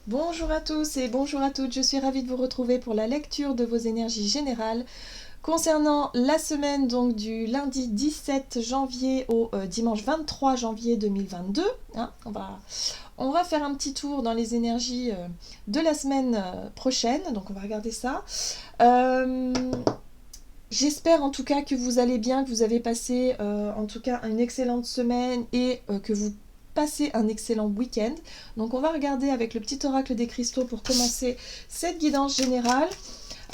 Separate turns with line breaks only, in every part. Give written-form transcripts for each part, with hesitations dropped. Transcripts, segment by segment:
Bonjour à tous et bonjour à toutes, je suis ravie de vous retrouver pour la lecture de vos énergies générales concernant la semaine donc du lundi 17 janvier au dimanche 23 janvier 2022. Hein, on va faire un petit tour dans les énergies de la semaine prochaine, donc on va regarder ça. J'espère en tout cas que vous allez bien, que vous avez passé en tout cas une excellente semaine et que vous passez un excellent week-end. Donc on va regarder avec le petit oracle des cristaux pour commencer cette guidance générale.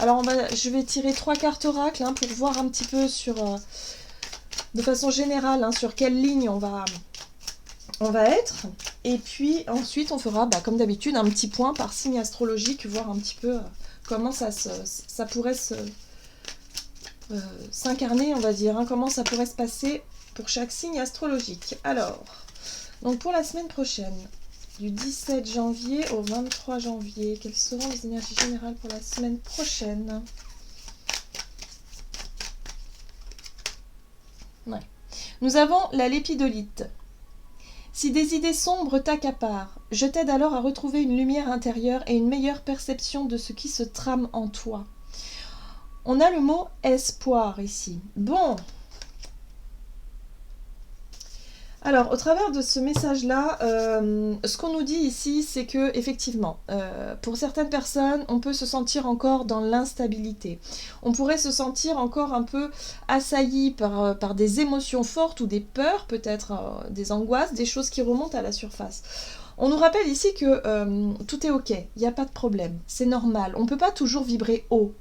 Alors je vais tirer 3 cartes oracle pour voir un petit peu de façon générale sur quelle ligne on va être. Et puis ensuite on fera comme d'habitude un petit point par signe astrologique, voir un petit peu comment ça pourrait s'incarner, on va dire, comment ça pourrait se passer pour chaque signe astrologique. Alors, donc pour la semaine prochaine, du 17 janvier au 23 janvier, quelles seront les énergies générales pour la semaine prochaine? Ouais. Nous avons la lépidolite. Si des idées sombres t'accaparent, je t'aide alors à retrouver une lumière intérieure et une meilleure perception de ce qui se trame en toi. On a le mot espoir ici. Bon. Alors, au travers de ce message-là, ce qu'on nous dit ici, c'est que effectivement, pour certaines personnes, on peut se sentir encore dans l'instabilité. On pourrait se sentir encore un peu assailli par des émotions fortes ou des peurs, peut-être des angoisses, des choses qui remontent à la surface. On nous rappelle ici que tout est ok, il n'y a pas de problème, c'est normal. On ne peut pas toujours vibrer haut.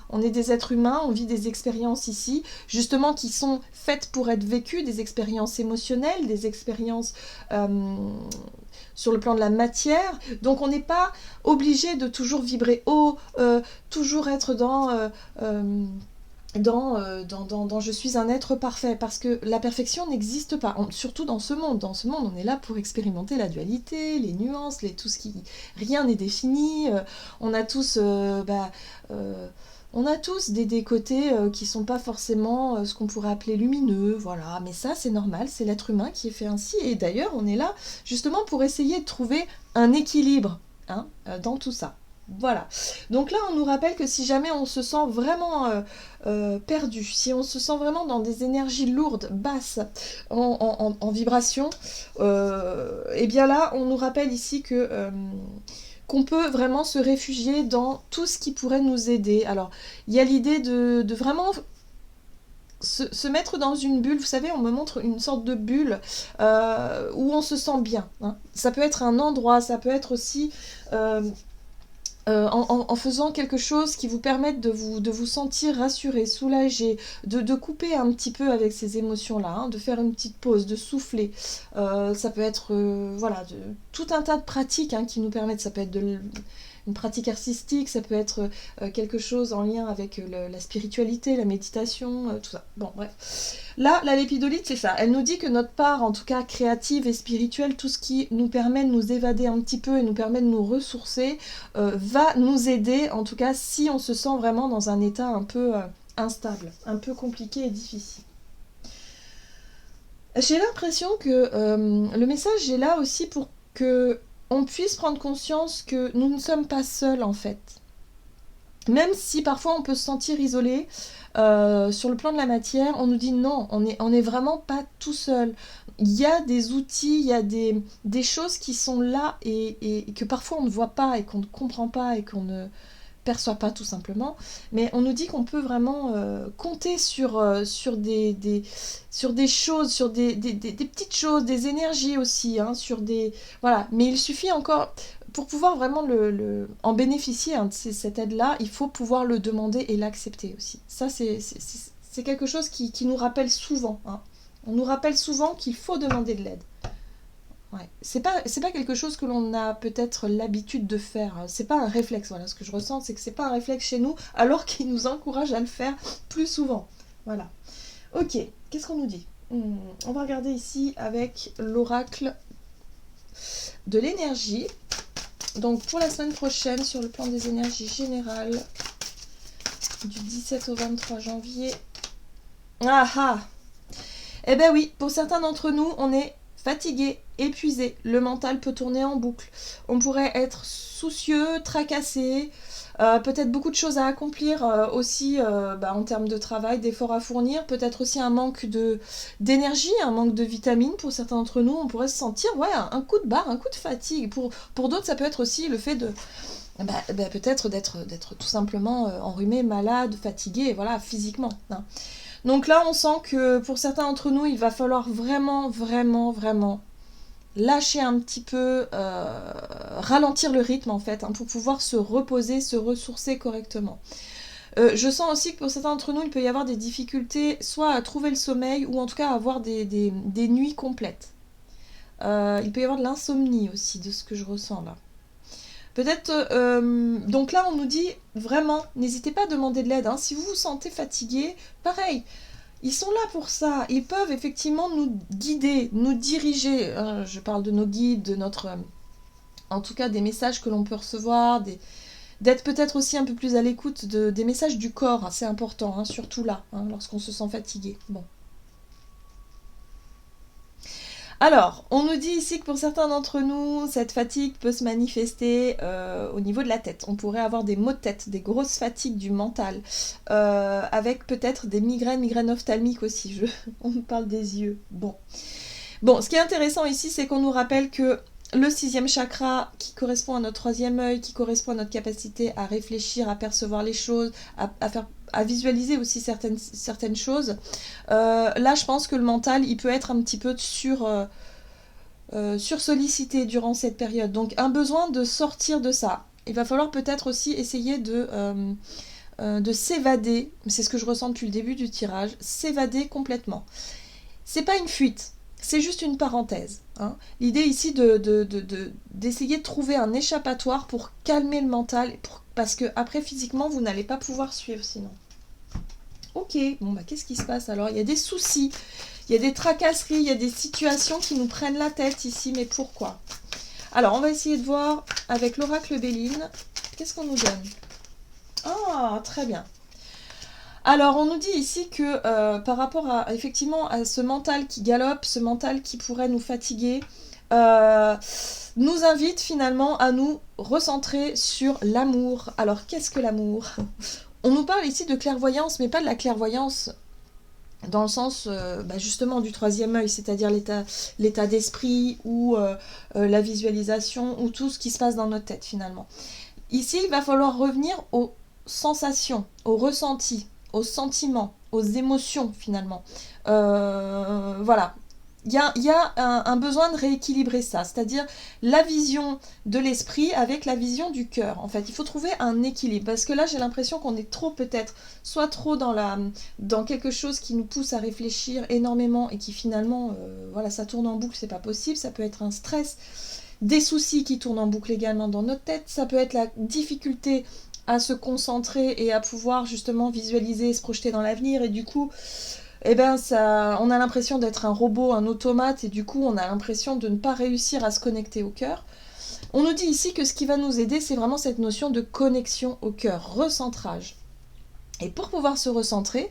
On est des êtres humains, on vit des expériences ici, justement qui sont faites pour être vécues, des expériences émotionnelles, des expériences sur le plan de la matière. Donc on n'est pas obligé de toujours vibrer haut, toujours être dans je suis un être parfait, parce que la perfection n'existe pas, surtout dans ce monde. Dans ce monde, on est là pour expérimenter la dualité, les nuances, tout ce qui... Rien n'est défini, on a tous... on a tous des côtés qui sont pas forcément ce qu'on pourrait appeler lumineux, voilà. Mais ça, c'est normal, c'est l'être humain qui est fait ainsi. Et d'ailleurs, on est là justement pour essayer de trouver un équilibre dans tout ça. Voilà. Donc là, on nous rappelle que si jamais on se sent vraiment perdu, si on se sent vraiment dans des énergies lourdes, basses, en vibration, et bien là, on nous rappelle ici qu'on peut vraiment se réfugier dans tout ce qui pourrait nous aider. Alors, il y a l'idée de vraiment se mettre dans une bulle. Vous savez, on me montre une sorte de bulle où on se sent bien. Ça peut être un endroit, ça peut être aussi... en faisant quelque chose qui vous permette de vous sentir rassuré, soulagé, de couper un petit peu avec ces émotions-là, de faire une petite pause, de souffler. Ça peut être tout un tas de pratiques qui nous permettent, ça peut être une pratique artistique, ça peut être quelque chose en lien avec la spiritualité, la méditation, tout ça. Bon, bref. Là, la lépidolite, c'est ça. Elle nous dit que notre part, en tout cas créative et spirituelle, tout ce qui nous permet de nous évader un petit peu et nous permet de nous ressourcer, va nous aider, en tout cas si on se sent vraiment dans un état un peu instable, un peu compliqué et difficile. J'ai l'impression que le message est là aussi pour que on puisse prendre conscience que nous ne sommes pas seuls en fait. Même si parfois on peut se sentir isolé, sur le plan de la matière, on nous dit non, on est vraiment pas tout seul. Il y a des outils, il y a des choses qui sont là et que parfois on ne voit pas et qu'on ne comprend pas et qu'on ne perçoit pas tout simplement. Mais on nous dit qu'on peut vraiment compter sur des choses, sur des petites choses, des énergies aussi, sur des... Voilà, mais il suffit encore... Pour pouvoir vraiment en bénéficier de cette aide-là, il faut pouvoir le demander et l'accepter aussi. Ça, c'est quelque chose qui nous rappelle souvent. On nous rappelle souvent qu'il faut demander de l'aide. Ouais. C'est pas quelque chose que l'on a peut-être l'habitude de faire. C'est pas un réflexe. Voilà, ce que je ressens, c'est que c'est pas un réflexe chez nous, alors qu'il nous encourage à le faire plus souvent. Voilà. Ok, qu'est-ce qu'on nous dit? On va regarder ici avec l'oracle de l'énergie. Donc pour la semaine prochaine, sur le plan des énergies générales, du 17 au 23 janvier. Ah ah! Eh ben oui, pour certains d'entre nous, on est fatigué épuisé, le mental peut tourner en boucle, on pourrait être soucieux, tracassé, peut-être beaucoup de choses à accomplir aussi en termes de travail, d'efforts à fournir, peut-être aussi un manque d'énergie, un manque de vitamines pour certains d'entre nous, on pourrait se sentir un coup de barre, un coup de fatigue. Pour d'autres, ça peut être aussi le fait de peut-être d'être tout simplement enrhumé, malade, fatigué, voilà, physiquement. Hein. Donc là, on sent que pour certains d'entre nous, il va falloir vraiment, vraiment, vraiment lâcher un petit peu, ralentir le rythme en fait, hein, pour pouvoir se reposer, se ressourcer correctement. Je sens aussi que pour certains d'entre nous, il peut y avoir des difficultés soit à trouver le sommeil ou en tout cas à avoir des nuits complètes. Il peut y avoir de l'insomnie aussi, de ce que je ressens là. Peut-être, donc là on nous dit vraiment, n'hésitez pas à demander de l'aide, hein. Si vous vous sentez fatigué, pareil, ils sont là pour ça, ils peuvent effectivement nous guider, nous diriger, je parle de nos guides, de notre, en tout cas des messages que l'on peut recevoir, d'être peut-être aussi un peu plus à l'écoute des messages du corps, hein, c'est important, hein, surtout là, hein, lorsqu'on se sent fatigué. Bon. Alors, on nous dit ici que pour certains d'entre nous, cette fatigue peut se manifester au niveau de la tête. On pourrait avoir des maux de tête, des grosses fatigues du mental, avec peut-être des migraines ophtalmiques aussi. On nous parle des yeux. Bon, ce qui est intéressant ici, c'est qu'on nous rappelle que le 6e chakra, qui correspond à notre 3e œil, qui correspond à notre capacité à réfléchir, à percevoir les choses, à visualiser aussi certaines choses. Là, je pense que le mental, il peut être un petit peu sursollicité durant cette période. Donc, un besoin de sortir de ça. Il va falloir peut-être aussi essayer de s'évader. C'est ce que je ressens depuis le début du tirage. S'évader complètement. C'est pas une fuite. C'est juste une parenthèse. Hein. L'idée ici d'essayer de trouver un échappatoire pour calmer le mental, parce que après physiquement vous n'allez pas pouvoir suivre sinon. Ok, qu'est-ce qui se passe alors? Il y a des soucis, il y a des tracasseries, il y a des situations qui nous prennent la tête ici, mais pourquoi? Alors on va essayer de voir avec l'oracle Béline, qu'est-ce qu'on nous donne? Ah, très bien. Alors, on nous dit ici que par rapport à ce mental qui galope, ce mental qui pourrait nous fatiguer, nous invite finalement à nous recentrer sur l'amour. Alors, qu'est-ce que l'amour? On nous parle ici de clairvoyance, mais pas de la clairvoyance dans le sens justement du 3e œil, c'est-à-dire l'état d'esprit ou la visualisation ou tout ce qui se passe dans notre tête finalement. Ici, il va falloir revenir aux sensations, aux ressentis, aux sentiments, aux émotions finalement. Voilà. Il y a un besoin de rééquilibrer ça, c'est-à-dire la vision de l'esprit avec la vision du cœur. En fait, il faut trouver un équilibre, parce que là, j'ai l'impression qu'on est trop peut-être, soit trop dans quelque chose qui nous pousse à réfléchir énormément et qui finalement, ça tourne en boucle, c'est pas possible, ça peut être un stress, des soucis qui tournent en boucle également dans notre tête, ça peut être la difficulté à se concentrer et à pouvoir justement visualiser et se projeter dans l'avenir, et du coup on a l'impression d'être un robot, un automate, et du coup on a l'impression de ne pas réussir à se connecter au cœur. On nous dit ici que ce qui va nous aider, c'est vraiment cette notion de connexion au cœur, recentrage. Et pour pouvoir se recentrer,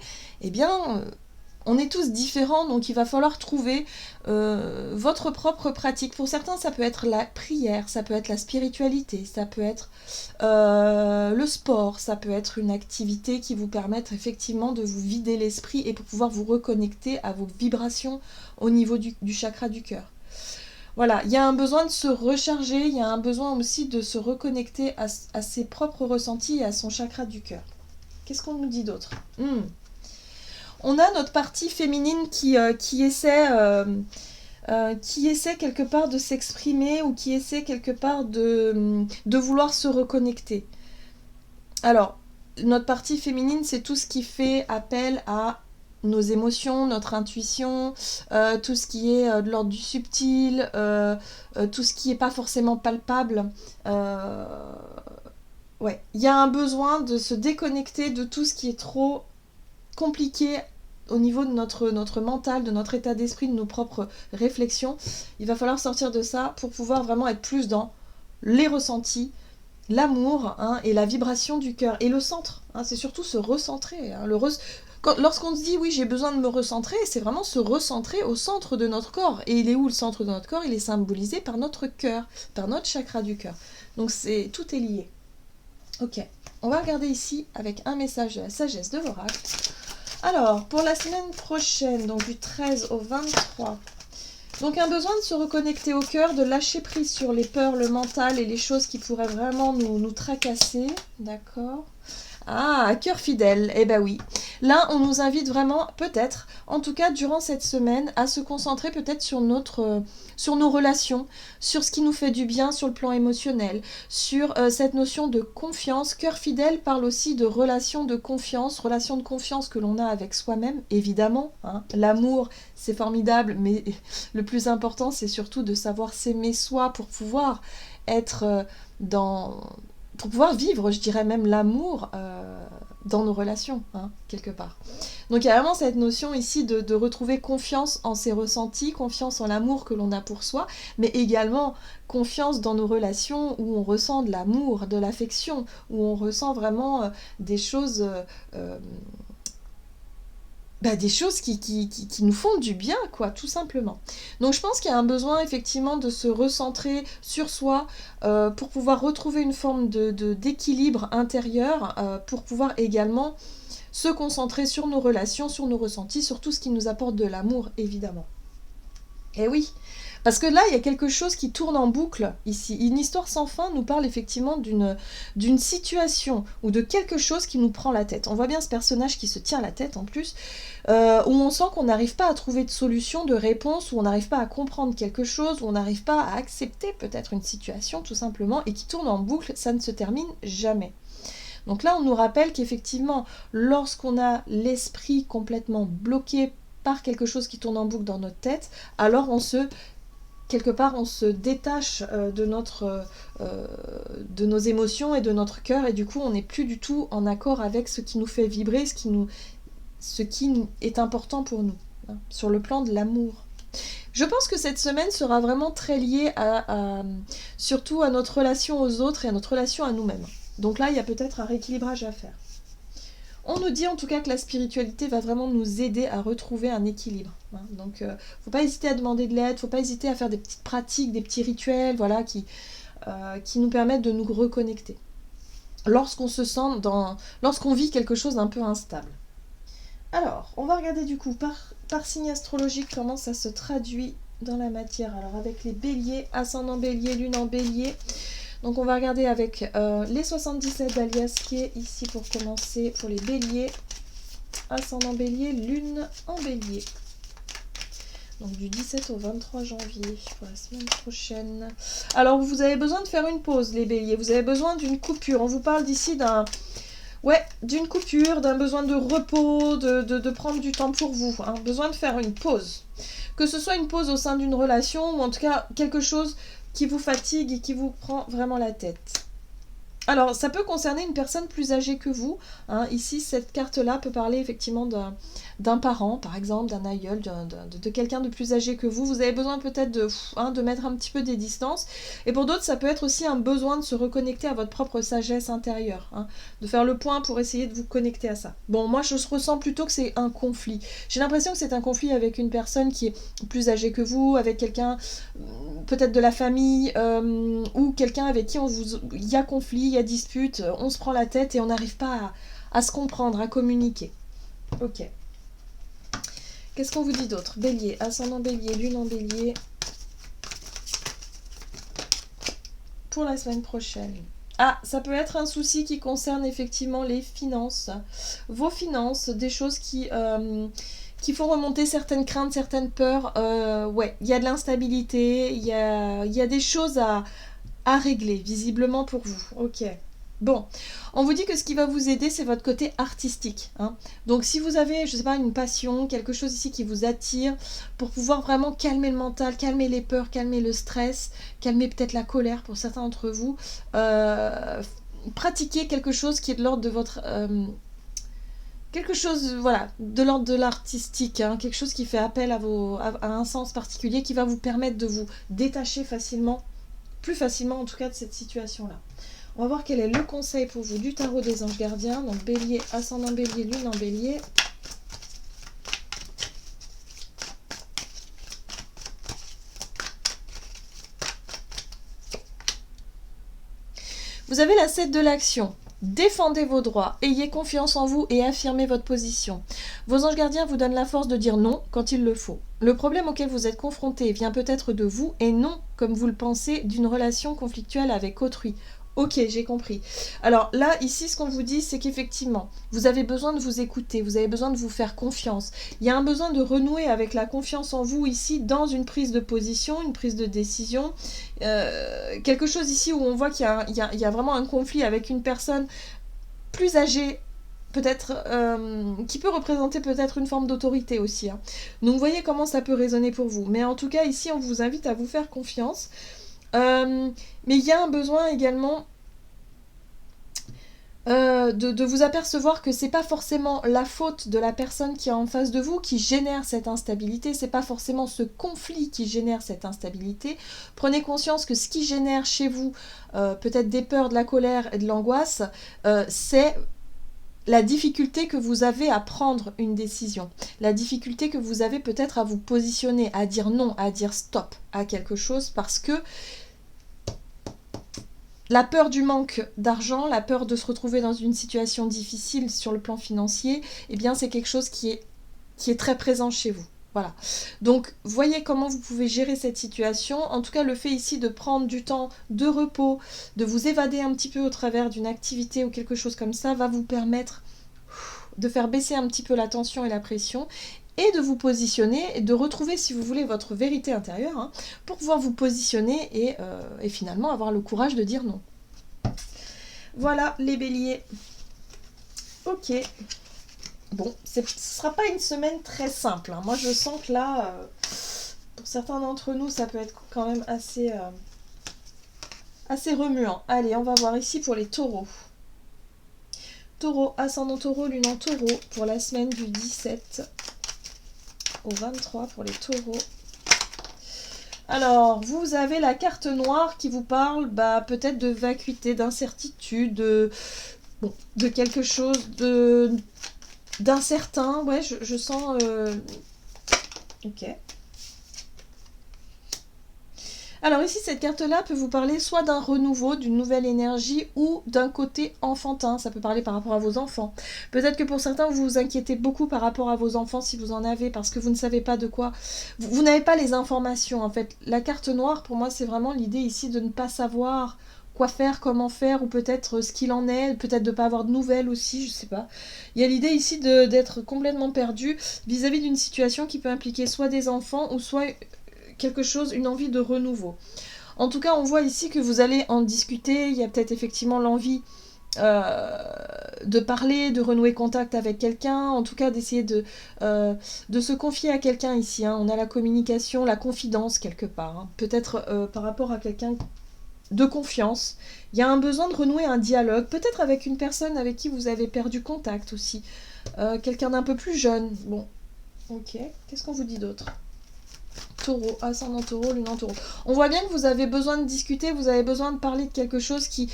on est tous différents, donc il va falloir trouver votre propre pratique. Pour certains, ça peut être la prière, ça peut être la spiritualité, ça peut être le sport, ça peut être une activité qui vous permette effectivement de vous vider l'esprit et pour pouvoir vous reconnecter à vos vibrations au niveau du chakra du cœur. Voilà, il y a un besoin de se recharger, il y a un besoin aussi de se reconnecter à ses propres ressentis et à son chakra du cœur. Qu'est-ce qu'on nous dit d'autre? On a notre partie féminine qui essaie quelque part de s'exprimer ou qui essaie quelque part de vouloir se reconnecter. Alors, notre partie féminine, c'est tout ce qui fait appel à nos émotions, notre intuition, tout ce qui est de l'ordre du subtil, tout ce qui n'est pas forcément palpable. Il y a un besoin de se déconnecter de tout ce qui est trop compliqué au niveau de notre mental, de notre état d'esprit, de nos propres réflexions. Il va falloir sortir de ça pour pouvoir vraiment être plus dans les ressentis, l'amour et la vibration du cœur. Et le centre, c'est surtout se recentrer. Lorsqu'on se dit oui, j'ai besoin de me recentrer, c'est vraiment se recentrer au centre de notre corps. Et il est où le centre de notre corps? Il est symbolisé par notre cœur, par notre chakra du cœur. Donc tout est lié. Ok, on va regarder ici avec un message de la sagesse de l'oracle. Alors, pour la semaine prochaine, donc du 13 au 23, donc un besoin de se reconnecter au cœur, de lâcher prise sur les peurs, le mental et les choses qui pourraient vraiment nous tracasser. D'accord. Ah, cœur fidèle, eh ben oui. Là, on nous invite vraiment, peut-être, en tout cas durant cette semaine, à se concentrer peut-être sur sur nos relations, sur ce qui nous fait du bien sur le plan émotionnel, sur cette notion de confiance. Cœur fidèle parle aussi de relation de confiance que l'on a avec soi-même, évidemment. Hein. L'amour, c'est formidable, mais le plus important, c'est surtout de savoir s'aimer soi pour pouvoir être pour pouvoir vivre, je dirais même l'amour dans nos relations, hein, quelque part. Donc il y a vraiment cette notion ici de retrouver confiance en ses ressentis, confiance en l'amour que l'on a pour soi, mais également confiance dans nos relations où on ressent de l'amour, de l'affection, où on ressent vraiment des choses... des choses qui nous font du bien, quoi, tout simplement. Donc je pense qu'il y a un besoin effectivement de se recentrer sur soi pour pouvoir retrouver une forme d'équilibre intérieur, pour pouvoir également se concentrer sur nos relations, sur nos ressentis, sur tout ce qui nous apporte de l'amour, évidemment. Et oui, parce que là, il y a quelque chose qui tourne en boucle ici. Une histoire sans fin nous parle effectivement d'une situation ou de quelque chose qui nous prend la tête. On voit bien ce personnage qui se tient la tête en plus, où on sent qu'on n'arrive pas à trouver de solution, de réponse, où on n'arrive pas à comprendre quelque chose, où on n'arrive pas à accepter peut-être une situation tout simplement, et qui tourne en boucle, ça ne se termine jamais. Donc là, on nous rappelle qu'effectivement, lorsqu'on a l'esprit complètement bloqué par quelque chose qui tourne en boucle dans notre tête, alors quelque part, on se détache de nos émotions et de notre cœur, et du coup, on n'est plus du tout en accord avec ce qui nous fait vibrer, ce qui est important pour nous, hein, sur le plan de l'amour. Je pense que cette semaine sera vraiment très liée surtout à notre relation aux autres et à notre relation à nous-mêmes. Donc là, il y a peut-être un rééquilibrage à faire. On nous dit en tout cas que la spiritualité va vraiment nous aider à retrouver un équilibre. Hein. Donc, faut pas hésiter à demander de l'aide, faut pas hésiter à faire des petites pratiques, des petits rituels, voilà, qui nous permettent de nous reconnecter. Lorsqu'on vit quelque chose d'un peu instable. Alors, on va regarder du coup par signe astrologique comment ça se traduit dans la matière. Alors, avec les béliers, ascendant bélier, lune en bélier. Donc on va regarder avec les 77 d'Alias qui est ici pour commencer pour les béliers, ascendant bélier, lune en bélier. Donc du 17 au 23 janvier pour la semaine prochaine. Alors vous avez besoin de faire une pause les béliers, vous avez besoin d'une coupure. On vous parle d'ici d'une coupure, d'un besoin de repos, de prendre du temps pour vous. Hein. Besoin de faire une pause. Que ce soit une pause au sein d'une relation ou en tout cas quelque chose qui vous fatigue et qui vous prend vraiment la tête. Alors, ça peut concerner une personne plus âgée que vous. Hein. Ici, cette carte-là peut parler effectivement d'un parent, par exemple, d'un aïeul, de quelqu'un de plus âgé que vous. Vous avez besoin peut-être de mettre un petit peu des distances. Et pour d'autres, ça peut être aussi un besoin de se reconnecter à votre propre sagesse intérieure. Hein. De faire le point pour essayer de vous connecter à ça. Bon, moi, je ressens plutôt que c'est un conflit. J'ai l'impression que c'est un conflit avec une personne qui est plus âgée que vous, avec quelqu'un peut-être de la famille, ou quelqu'un avec qui il y a conflit, il y a dispute, on se prend la tête et on n'arrive pas à se comprendre, à communiquer. Ok. Qu'est-ce qu'on vous dit d'autre? Bélier, ascendant bélier, lune en bélier. Pour la semaine prochaine. Ah, ça peut être un souci qui concerne effectivement les finances. Vos finances, des choses qui font remonter certaines craintes, certaines peurs. Ouais, il y a de l'instabilité, il y a des choses à régler, visiblement pour vous. Ok. Bon, on vous dit que ce qui va vous aider, c'est votre côté artistique. Hein. Donc si vous avez, je sais pas, une passion, quelque chose ici qui vous attire, pour pouvoir vraiment calmer le mental, calmer les peurs, calmer le stress, calmer peut-être la colère pour certains d'entre vous, pratiquer quelque chose qui est de l'ordre de votre... quelque chose, voilà, de l'ordre de l'artistique, hein, quelque chose qui fait appel à un sens particulier qui va vous permettre de vous détacher facilement, plus facilement en tout cas de cette situation-là. On va voir quel est le conseil pour vous du tarot des anges gardiens. Donc bélier, ascendant bélier, lune en bélier. Vous avez la 7 de l'action. Défendez vos droits, ayez confiance en vous et affirmez votre position. Vos anges gardiens vous donnent la force de dire non quand il le faut. Le problème auquel vous êtes confronté vient peut-être de vous et non, comme vous le pensez, d'une relation conflictuelle avec autrui. Ok, j'ai compris. Alors là, ici, ce qu'on vous dit, c'est qu'effectivement, vous avez besoin de vous écouter, vous avez besoin de vous faire confiance. Il y a un besoin de renouer avec la confiance en vous ici dans une prise de position, une prise de décision. Quelque chose ici où on voit qu'il y a vraiment un conflit avec une personne plus âgée, peut-être, qui peut représenter peut-être une forme d'autorité aussi. Hein. Donc vous voyez comment ça peut résonner pour vous. Mais en tout cas, ici, on vous invite à vous faire confiance. Mais il y a un besoin également de vous apercevoir que c'est pas forcément la faute de la personne qui est en face de vous qui génère cette instabilité, c'est pas forcément ce conflit qui génère cette instabilité. Prenez conscience que ce qui génère chez vous peut-être des peurs, de la colère et de l'angoisse, c'est la difficulté que vous avez à prendre une décision, la difficulté que vous avez peut-être à vous positionner, à dire non, à dire stop à quelque chose, parce que la peur du manque d'argent, la peur de se retrouver dans une situation difficile sur le plan financier, eh bien c'est quelque chose qui est très présent chez vous. Voilà. Donc, voyez comment vous pouvez gérer cette situation. En tout cas, le fait ici de prendre du temps de repos, de vous évader un petit peu au travers d'une activité ou quelque chose comme ça, va vous permettre de faire baisser un petit peu la tension et la pression et de vous positionner et de retrouver, si vous voulez, votre vérité intérieure hein, pour pouvoir vous positionner et finalement avoir le courage de dire non. Voilà les béliers. Ok. Bon, ce ne sera pas une semaine très simple. Hein. Moi, je sens que là, pour certains d'entre nous, ça peut être quand même assez remuant. Allez, on va voir ici pour les taureaux. Taureau, ascendant taureau, lune en taureau pour la semaine du 17 au 23 pour les taureaux. Alors, vous avez la carte noire qui vous parle peut-être de vacuité, d'incertitude, de quelque chose d'incertain. Ouais, je sens... Ok. Alors ici, cette carte-là peut vous parler soit d'un renouveau, d'une nouvelle énergie ou d'un côté enfantin. Ça peut parler par rapport à vos enfants. Peut-être que pour certains, vous vous inquiétez beaucoup par rapport à vos enfants si vous en avez parce que vous ne savez pas de quoi. Vous n'avez pas les informations en fait. La carte noire, pour moi, c'est vraiment l'idée ici de ne pas savoir quoi faire, comment faire, ou peut-être ce qu'il en est, peut-être de ne pas avoir de nouvelles aussi, je sais pas. Il y a l'idée ici d'être complètement perdu vis-à-vis d'une situation qui peut impliquer soit des enfants ou soit quelque chose, une envie de renouveau. En tout cas, on voit ici que vous allez en discuter, il y a peut-être effectivement l'envie de parler, de renouer contact avec quelqu'un, en tout cas d'essayer de se confier à quelqu'un ici. Hein. On a la communication, la confidence quelque part, hein. Peut-être par rapport à quelqu'un de confiance. Il y a un besoin de renouer un dialogue, peut-être avec une personne avec qui vous avez perdu contact aussi. Quelqu'un d'un peu plus jeune. Bon, ok. Qu'est-ce qu'on vous dit d'autre ? Taureau, ascendant taureau, lune en taureau. On voit bien que vous avez besoin de discuter, vous avez besoin de parler de quelque chose qui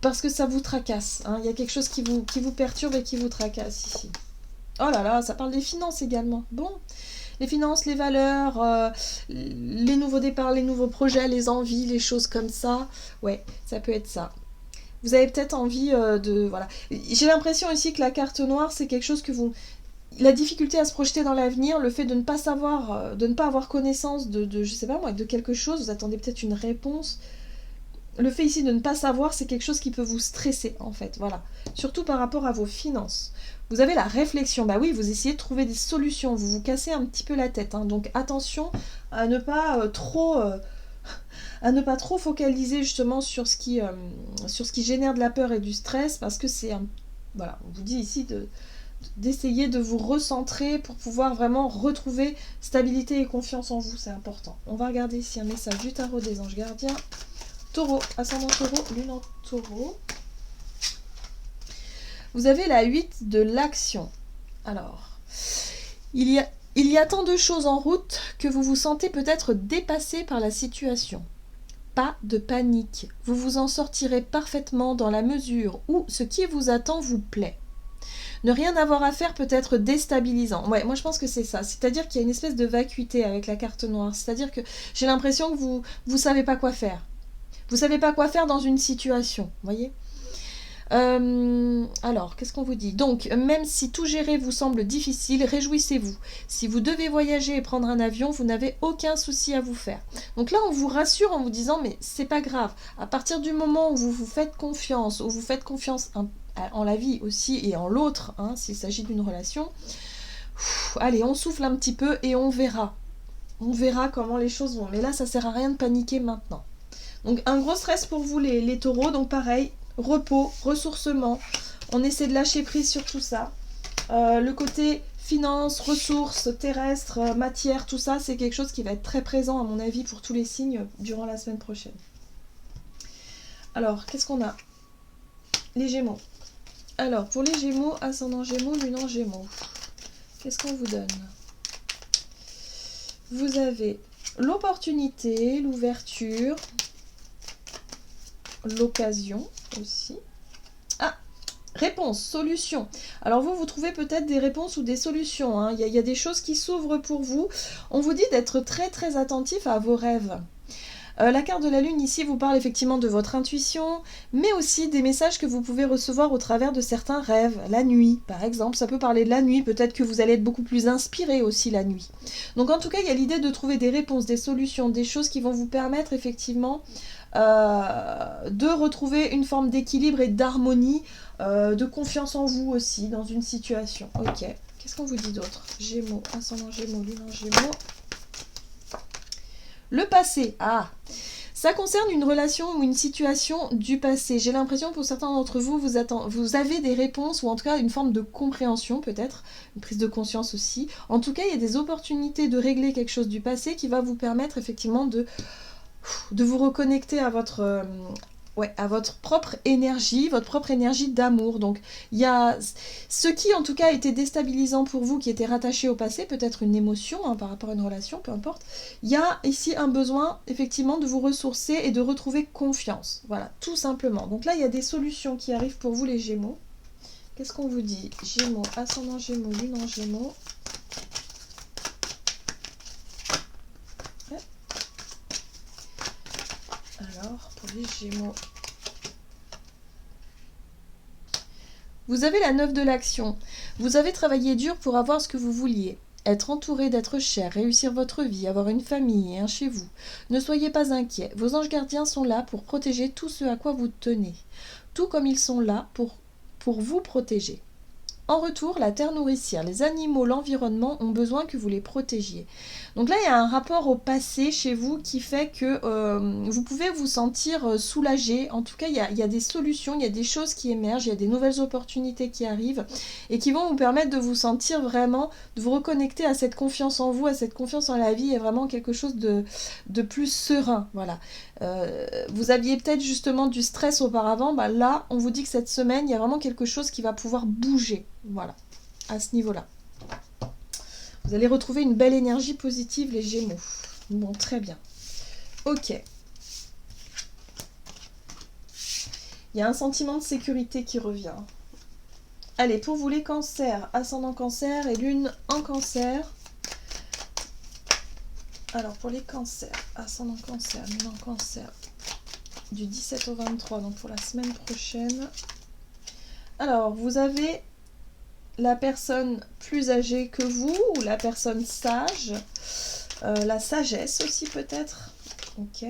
parce que ça vous tracasse. Hein. Il y a quelque chose qui vous perturbe et qui vous tracasse ici. Oh là là, ça parle des finances également. Bon, les finances, les valeurs, les nouveaux départs, les nouveaux projets, les envies, les choses comme ça. Ouais, ça peut être ça. Vous avez peut-être envie de... Voilà. J'ai l'impression ici que la carte noire, c'est quelque chose que vous... La difficulté à se projeter dans l'avenir, le fait de ne pas savoir, de ne pas avoir connaissance de je sais pas moi, de quelque chose, vous attendez peut-être une réponse. Le fait ici de ne pas savoir, c'est quelque chose qui peut vous stresser en fait, voilà. Surtout par rapport à vos finances. Vous avez la réflexion, bah oui, vous essayez de trouver des solutions, vous vous cassez un petit peu la tête, hein. Donc attention à ne pas trop focaliser justement sur ce qui génère de la peur et du stress, parce que c'est un... Voilà, on vous dit ici d'essayer de vous recentrer pour pouvoir vraiment retrouver stabilité et confiance en vous, c'est important. On va regarder ici un message du tarot des anges gardiens. Taureau, ascendant taureau, lune en taureau. Vous avez la 8 de l'action. Alors, il y a tant de choses en route que vous vous sentez peut-être dépassé par la situation. Pas de panique, vous vous en sortirez parfaitement dans la mesure où ce qui vous attend vous plaît. Ne rien avoir à faire peut être déstabilisant. Ouais, moi je pense que c'est ça. C'est-à-dire qu'il y a une espèce de vacuité avec la carte noire. C'est-à-dire que j'ai l'impression que vous savez pas quoi faire. Vous savez pas quoi faire dans une situation, voyez. Alors, qu'est-ce qu'on vous dit? Donc, même si tout gérer vous semble difficile, réjouissez-vous. Si vous devez voyager et prendre un avion, vous n'avez aucun souci à vous faire. Donc là, on vous rassure en vous disant, mais c'est pas grave. À partir du moment où vous vous faites confiance, en la vie aussi et en l'autre, hein, s'il s'agit d'une relation, allez, on souffle un petit peu et on verra. On verra comment les choses vont. Mais là, ça sert à rien de paniquer maintenant. Donc, un gros stress pour vous, les taureaux. Donc, pareil, repos, ressourcement. On essaie de lâcher prise sur tout ça. Le côté finances, ressources, terrestres, matière, tout ça, c'est quelque chose qui va être très présent, à mon avis, pour tous les signes durant la semaine prochaine. Alors, qu'est-ce qu'on a? Les Gémeaux. Alors, pour les Gémeaux, ascendant Gémeaux, lune en Gémeaux. Qu'est-ce qu'on vous donne? Vous avez l'opportunité, l'ouverture, l'occasion aussi. Ah, réponse, solution. Alors vous trouvez peut-être des réponses ou des solutions. Hein. Il y a des choses qui s'ouvrent pour vous. On vous dit d'être très très attentif à vos rêves. La carte de la lune ici vous parle effectivement de votre intuition, mais aussi des messages que vous pouvez recevoir au travers de certains rêves. La nuit, par exemple, ça peut parler de la nuit, peut-être que vous allez être beaucoup plus inspiré aussi la nuit. Donc en tout cas, il y a l'idée de trouver des réponses, des solutions, des choses qui vont vous permettre effectivement de retrouver une forme d'équilibre et d'harmonie, de confiance en vous aussi dans une situation. Ok, qu'est-ce qu'on vous dit d'autre? Gémeaux, ascendant Gémeaux, lune en Gémeaux. Le passé, ça concerne une relation ou une situation du passé. J'ai l'impression pour certains d'entre vous, vous avez des réponses ou en tout cas une forme de compréhension peut-être, une prise de conscience aussi. En tout cas, il y a des opportunités de régler quelque chose du passé qui va vous permettre effectivement de vous reconnecter à votre propre énergie d'amour. Donc il y a ce qui en tout cas était déstabilisant pour vous, qui était rattaché au passé, peut-être une émotion hein, par rapport à une relation, peu importe. Il y a ici un besoin effectivement de vous ressourcer et de retrouver confiance. Voilà, tout simplement. Donc là il y a des solutions qui arrivent pour vous les Gémeaux. Qu'est-ce qu'on vous dit? Gémeaux, ascendant Gémeaux, lune en Gémeaux. Alors, pour les Gémeaux. Vous avez la 9 de l'action. Vous avez travaillé dur pour avoir ce que vous vouliez. Être entouré d'êtres chers, réussir votre vie, avoir une famille et un chez vous. Ne soyez pas inquiets. Vos anges gardiens sont là pour protéger tout ce à quoi vous tenez. Tout comme ils sont là pour vous protéger. En retour, la terre nourricière, les animaux, l'environnement ont besoin que vous les protégiez. Donc là, il y a un rapport au passé chez vous qui fait que vous pouvez vous sentir soulagé. En tout cas, il y a des solutions, il y a des choses qui émergent, il y a des nouvelles opportunités qui arrivent et qui vont vous permettre de vous sentir vraiment, de vous reconnecter à cette confiance en vous, à cette confiance en la vie et vraiment quelque chose de plus serein. Voilà. Vous aviez peut-être justement du stress auparavant, là on vous dit que cette semaine il y a vraiment quelque chose qui va pouvoir bouger, voilà, à ce niveau-là. Vous allez retrouver une belle énergie positive les Gémeaux. Bon, très bien. Ok. Il y a un sentiment de sécurité qui revient. Allez, pour vous les cancers, ascendant cancer et lune en cancer. Alors pour les cancers, ascendant cancer, lune en cancer, du 17 au 23, donc pour la semaine prochaine. Alors vous avez la personne plus âgée que vous, ou la personne sage, la sagesse aussi peut-être. Ok.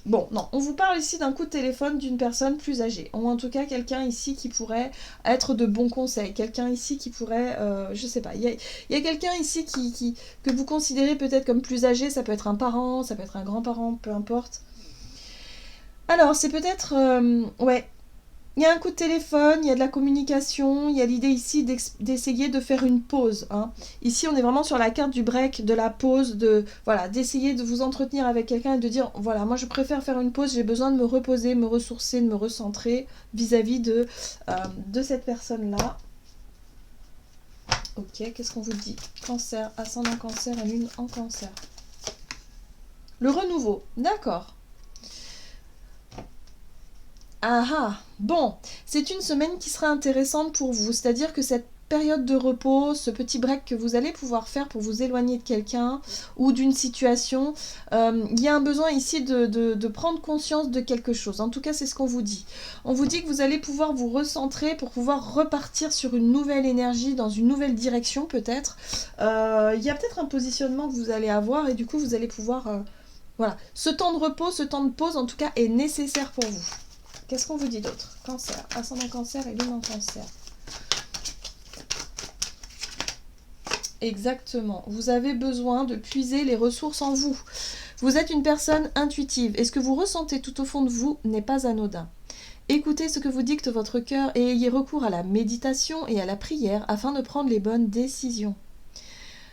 Bon, non, on vous parle ici d'un coup de téléphone d'une personne plus âgée, ou en tout cas quelqu'un ici qui pourrait être de bons conseils, quelqu'un ici qui pourrait, je sais pas, il y a quelqu'un ici que vous considérez peut-être comme plus âgé, ça peut être un parent, ça peut être un grand-parent, peu importe. Alors, c'est peut-être, ouais, il y a un coup de téléphone, il y a de la communication, il y a l'idée ici d'essayer de faire une pause. Hein. Ici, on est vraiment sur la carte du break, de la pause, voilà, d'essayer de vous entretenir avec quelqu'un et de dire, voilà, moi je préfère faire une pause, j'ai besoin de me reposer, me ressourcer, de me recentrer vis-à-vis de cette personne-là. Ok, qu'est-ce qu'on vous dit? Cancer, ascendant cancer et lune en cancer. Le renouveau, d'accord. Ah ah, bon, c'est une semaine qui sera intéressante pour vous, c'est-à-dire que cette période de repos, ce petit break que vous allez pouvoir faire pour vous éloigner de quelqu'un ou d'une situation, il y a un besoin ici de prendre conscience de quelque chose. En tout cas, c'est ce qu'on vous dit. On vous dit que vous allez pouvoir vous recentrer pour pouvoir repartir sur une nouvelle énergie, dans une nouvelle direction peut-être. Il y a peut-être un positionnement que vous allez avoir et du coup, vous allez pouvoir... voilà. Ce temps de repos, ce temps de pause, en tout cas, est nécessaire pour vous. Qu'est-ce qu'on vous dit d'autre? Cancer, ascendant cancer et lune en cancer. Exactement. Vous avez besoin de puiser les ressources en vous. Vous êtes une personne intuitive et ce que vous ressentez tout au fond de vous n'est pas anodin. Écoutez ce que vous dicte votre cœur et ayez recours à la méditation et à la prière afin de prendre les bonnes décisions.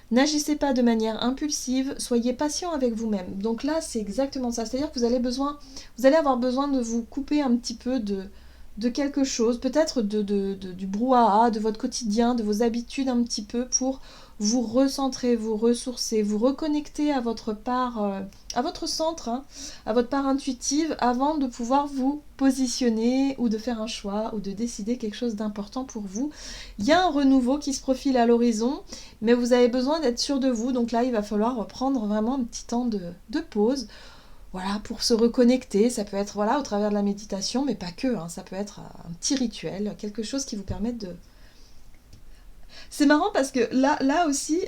N'agissez pas de manière impulsive, soyez patient avec vous-même. Donc là, c'est exactement ça. C'est-à-dire que vous allez avoir besoin de vous couper un petit peu de quelque chose, peut-être du brouhaha, de votre quotidien, de vos habitudes un petit peu pour vous recentrer, vous ressourcer, vous reconnecter à votre part, à votre centre, hein, à votre part intuitive avant de pouvoir vous positionner ou de faire un choix ou de décider quelque chose d'important pour vous. Il y a un renouveau qui se profile à l'horizon, mais vous avez besoin d'être sûr de vous. Donc là, il va falloir prendre vraiment un petit temps de pause. Voilà, pour se reconnecter, ça peut être voilà, au travers de la méditation, mais pas que, hein, ça peut être un petit rituel, quelque chose qui vous permette de... C'est marrant parce que là aussi,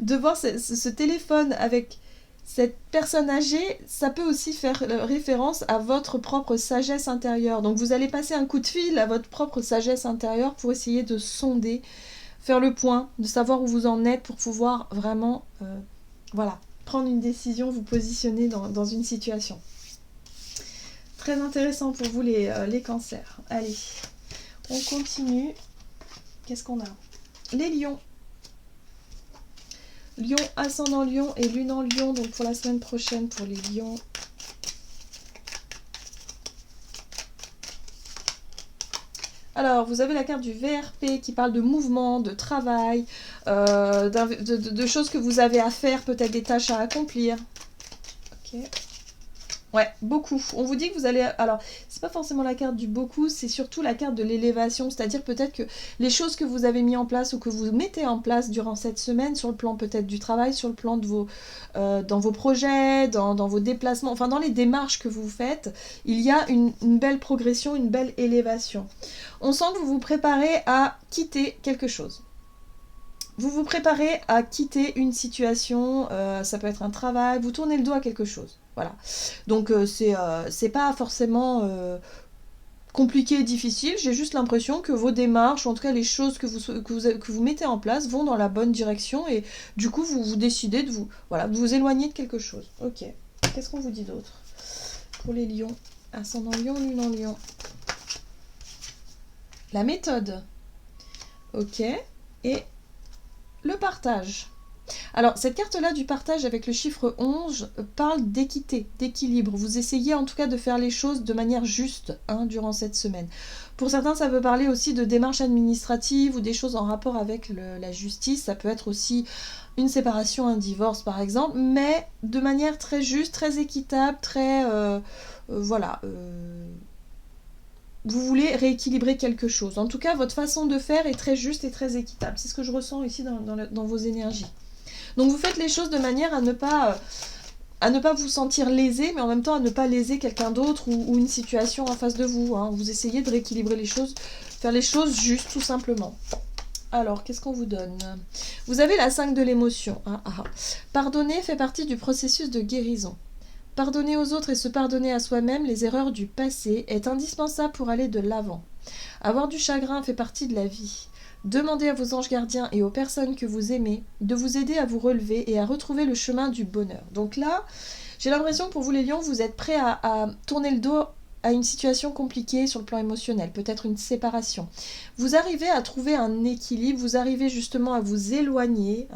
de voir ce téléphone avec cette personne âgée, ça peut aussi faire référence à votre propre sagesse intérieure. Donc vous allez passer un coup de fil à votre propre sagesse intérieure pour essayer de sonder, faire le point, de savoir où vous en êtes pour pouvoir vraiment... voilà, prendre une décision, vous positionner dans une situation. Très intéressant pour vous les cancers. Allez, on continue. Qu'est-ce qu'on a? Les lions. Lion, ascendant lion et lune en lion, donc pour la semaine prochaine pour les lions. Alors, vous avez la carte du VRP qui parle de mouvement, de travail, de choses que vous avez à faire, peut-être des tâches à accomplir. Ok. Ouais, beaucoup. On vous dit que vous allez... Alors, c'est pas forcément la carte du beaucoup, c'est surtout la carte de l'élévation. C'est-à-dire peut-être que les choses que vous avez mis en place ou que vous mettez en place durant cette semaine, sur le plan peut-être du travail, sur le plan de vos... dans vos projets, dans vos déplacements, enfin dans les démarches que vous faites, il y a une belle progression, une belle élévation. On sent que vous vous préparez à quitter quelque chose. Vous vous préparez à quitter une situation, ça peut être un travail, vous tournez le dos à quelque chose. Voilà. Donc c'est pas forcément compliqué et difficile, j'ai juste l'impression que vos démarches, ou en tout cas les choses que vous mettez en place vont dans la bonne direction et du coup vous décidez de vous éloigner de quelque chose. Ok. Qu'est-ce qu'on vous dit d'autre? Pour les lions, ascendant lion, lune en lion. La méthode. Ok. Et le partage. Alors, cette carte-là du partage avec le chiffre 11 parle d'équité, d'équilibre. Vous essayez en tout cas de faire les choses de manière juste durant cette semaine. Pour certains, ça peut parler aussi de démarches administratives ou des choses en rapport avec la justice. Ça peut être aussi une séparation, un divorce par exemple, mais de manière très juste, très équitable, très... voilà... vous voulez rééquilibrer quelque chose. En tout cas, votre façon de faire est très juste et très équitable. C'est ce que je ressens ici dans vos énergies. Donc vous faites les choses de manière à ne pas vous sentir lésé, mais en même temps à ne pas léser quelqu'un d'autre ou une situation en face de vous. Hein. Vous essayez de rééquilibrer les choses, faire les choses justes tout simplement. Alors, qu'est-ce qu'on vous donne? Vous avez la 5 de l'émotion. Pardonner fait partie du processus de guérison. Pardonner aux autres et se pardonner à soi-même les erreurs du passé est indispensable pour aller de l'avant. Avoir du chagrin fait partie de la vie. Demandez à vos anges gardiens et aux personnes que vous aimez de vous aider à vous relever et à retrouver le chemin du bonheur. Donc là, j'ai l'impression que pour vous les lions, vous êtes prêts à tourner le dos à une situation compliquée sur le plan émotionnel, peut-être une séparation. Vous arrivez à trouver un équilibre, vous arrivez justement à vous éloigner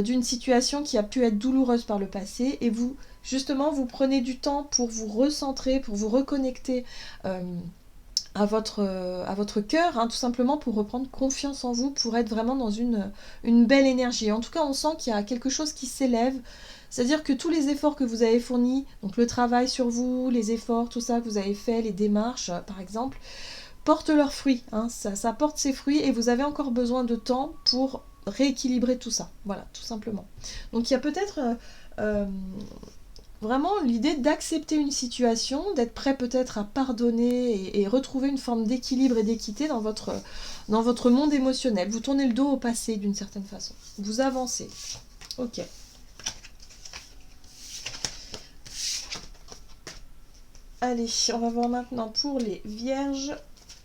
d'une situation qui a pu être douloureuse par le passé et vous, justement, vous prenez du temps pour vous recentrer, pour vous reconnecter à votre cœur, tout simplement pour reprendre confiance en vous, pour être vraiment dans une belle énergie. En tout cas, on sent qu'il y a quelque chose qui s'élève, c'est-à-dire que tous les efforts que vous avez fournis, donc le travail sur vous, les efforts, tout ça que vous avez fait, les démarches, par exemple, portent leurs fruits, hein, ça porte ses fruits et vous avez encore besoin de temps pour rééquilibrer tout ça. Voilà, tout simplement. Donc il y a peut-être vraiment l'idée d'accepter une situation, d'être prêt peut-être à pardonner et retrouver une forme d'équilibre et d'équité dans votre monde émotionnel. Vous tournez le dos au passé d'une certaine façon. Vous avancez. Ok. Allez, on va voir maintenant pour les vierges.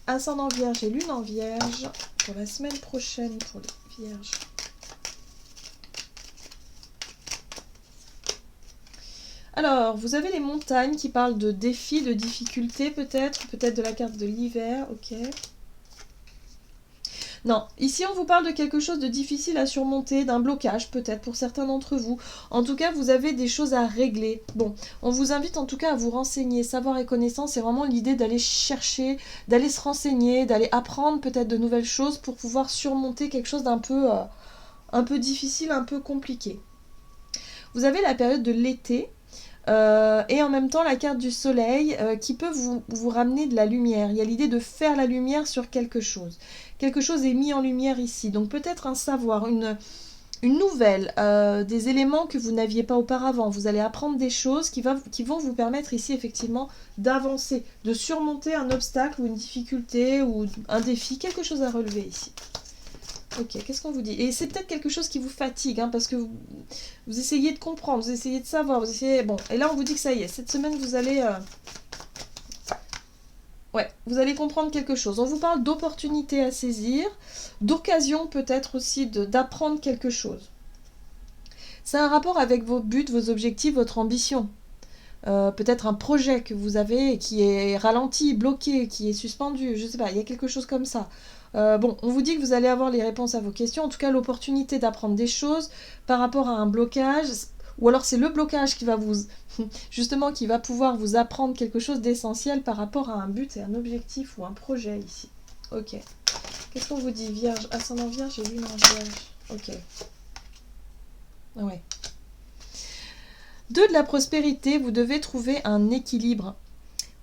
Ascendant vierge et lune en vierge. Pour la semaine prochaine pour les vierges. Alors, vous avez les montagnes qui parlent de défis, de difficultés peut-être de la carte de l'hiver, ok. Non, ici on vous parle de quelque chose de difficile à surmonter, d'un blocage peut-être pour certains d'entre vous. En tout cas, vous avez des choses à régler. Bon, on vous invite en tout cas à vous renseigner. Savoir et connaissance, c'est vraiment l'idée d'aller chercher, d'aller se renseigner, d'aller apprendre peut-être de nouvelles choses pour pouvoir surmonter quelque chose d'un un peu difficile, un peu compliqué. Vous avez la période de l'été. Et en même temps la carte du soleil qui peut vous ramener de la lumière. Il y a l'idée de faire la lumière sur quelque chose. Quelque chose est mis en lumière ici. Donc peut-être un savoir, une nouvelle, des éléments que vous n'aviez pas auparavant. Vous allez apprendre des choses qui vont vous permettre ici effectivement d'avancer, de surmonter un obstacle ou une difficulté ou un défi, quelque chose à relever ici. Ok, qu'est-ce qu'on vous dit? Et c'est peut-être quelque chose qui vous fatigue, hein, parce que vous essayez de comprendre, vous essayez de savoir, vous essayez... Bon, et là on vous dit que ça y est, cette semaine vous allez... Ouais, vous allez comprendre quelque chose. On vous parle d'opportunités à saisir, d'occasion peut-être aussi d'apprendre quelque chose. C'est un rapport avec vos buts, vos objectifs, votre ambition. Peut-être un projet que vous avez qui est ralenti, bloqué, qui est suspendu, je sais pas, il y a quelque chose comme ça. Bon, on vous dit que vous allez avoir les réponses à vos questions, en tout cas l'opportunité d'apprendre des choses par rapport à un blocage, ou alors c'est le blocage qui va justement, qui va pouvoir vous apprendre quelque chose d'essentiel par rapport à un but et un objectif ou un projet ici. Ok. Qu'est-ce qu'on vous dit? Vierge, ascendant vierge et lune en vierge. Ok. Ouais. De la prospérité, vous devez trouver un équilibre.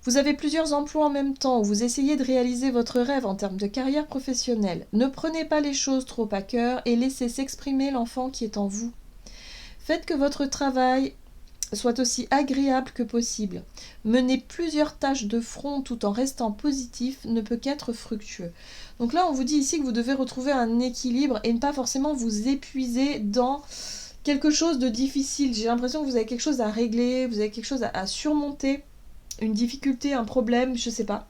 Vous avez plusieurs emplois en même temps, vous essayez de réaliser votre rêve en termes de carrière professionnelle. Ne prenez pas les choses trop à cœur et laissez s'exprimer l'enfant qui est en vous. Faites que votre travail soit aussi agréable que possible. Mener plusieurs tâches de front tout en restant positif ne peut qu'être fructueux. Donc là, on vous dit ici que vous devez retrouver un équilibre et ne pas forcément vous épuiser dans quelque chose de difficile. J'ai l'impression que vous avez quelque chose à régler, vous avez quelque chose à surmonter. Une difficulté, un problème, je sais pas.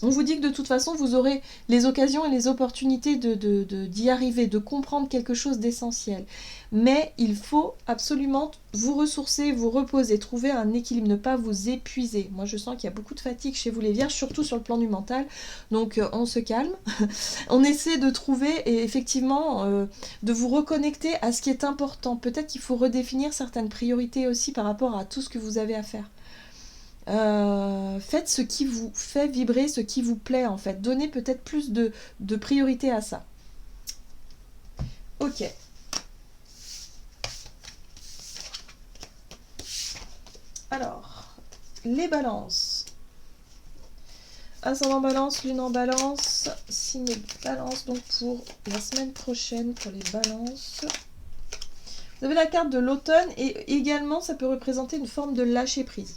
On vous dit que de toute façon, vous aurez les occasions et les opportunités d'y arriver, de comprendre quelque chose d'essentiel. Mais il faut absolument vous ressourcer, vous reposer, trouver un équilibre, ne pas vous épuiser. Moi, je sens qu'il y a beaucoup de fatigue chez vous les vierges, surtout sur le plan du mental. Donc, on se calme. On essaie de trouver et effectivement de vous reconnecter à ce qui est important. Peut-être qu'il faut redéfinir certaines priorités aussi par rapport à tout ce que vous avez à faire. Faites ce qui vous fait vibrer, ce qui vous plaît en fait. Donnez peut-être plus de priorité à ça. Ok. Alors, les balances. Ascendant balance, lune en balance, signe balance donc pour la semaine prochaine pour les balances. Vous avez la carte de l'automne et également ça peut représenter une forme de lâcher prise.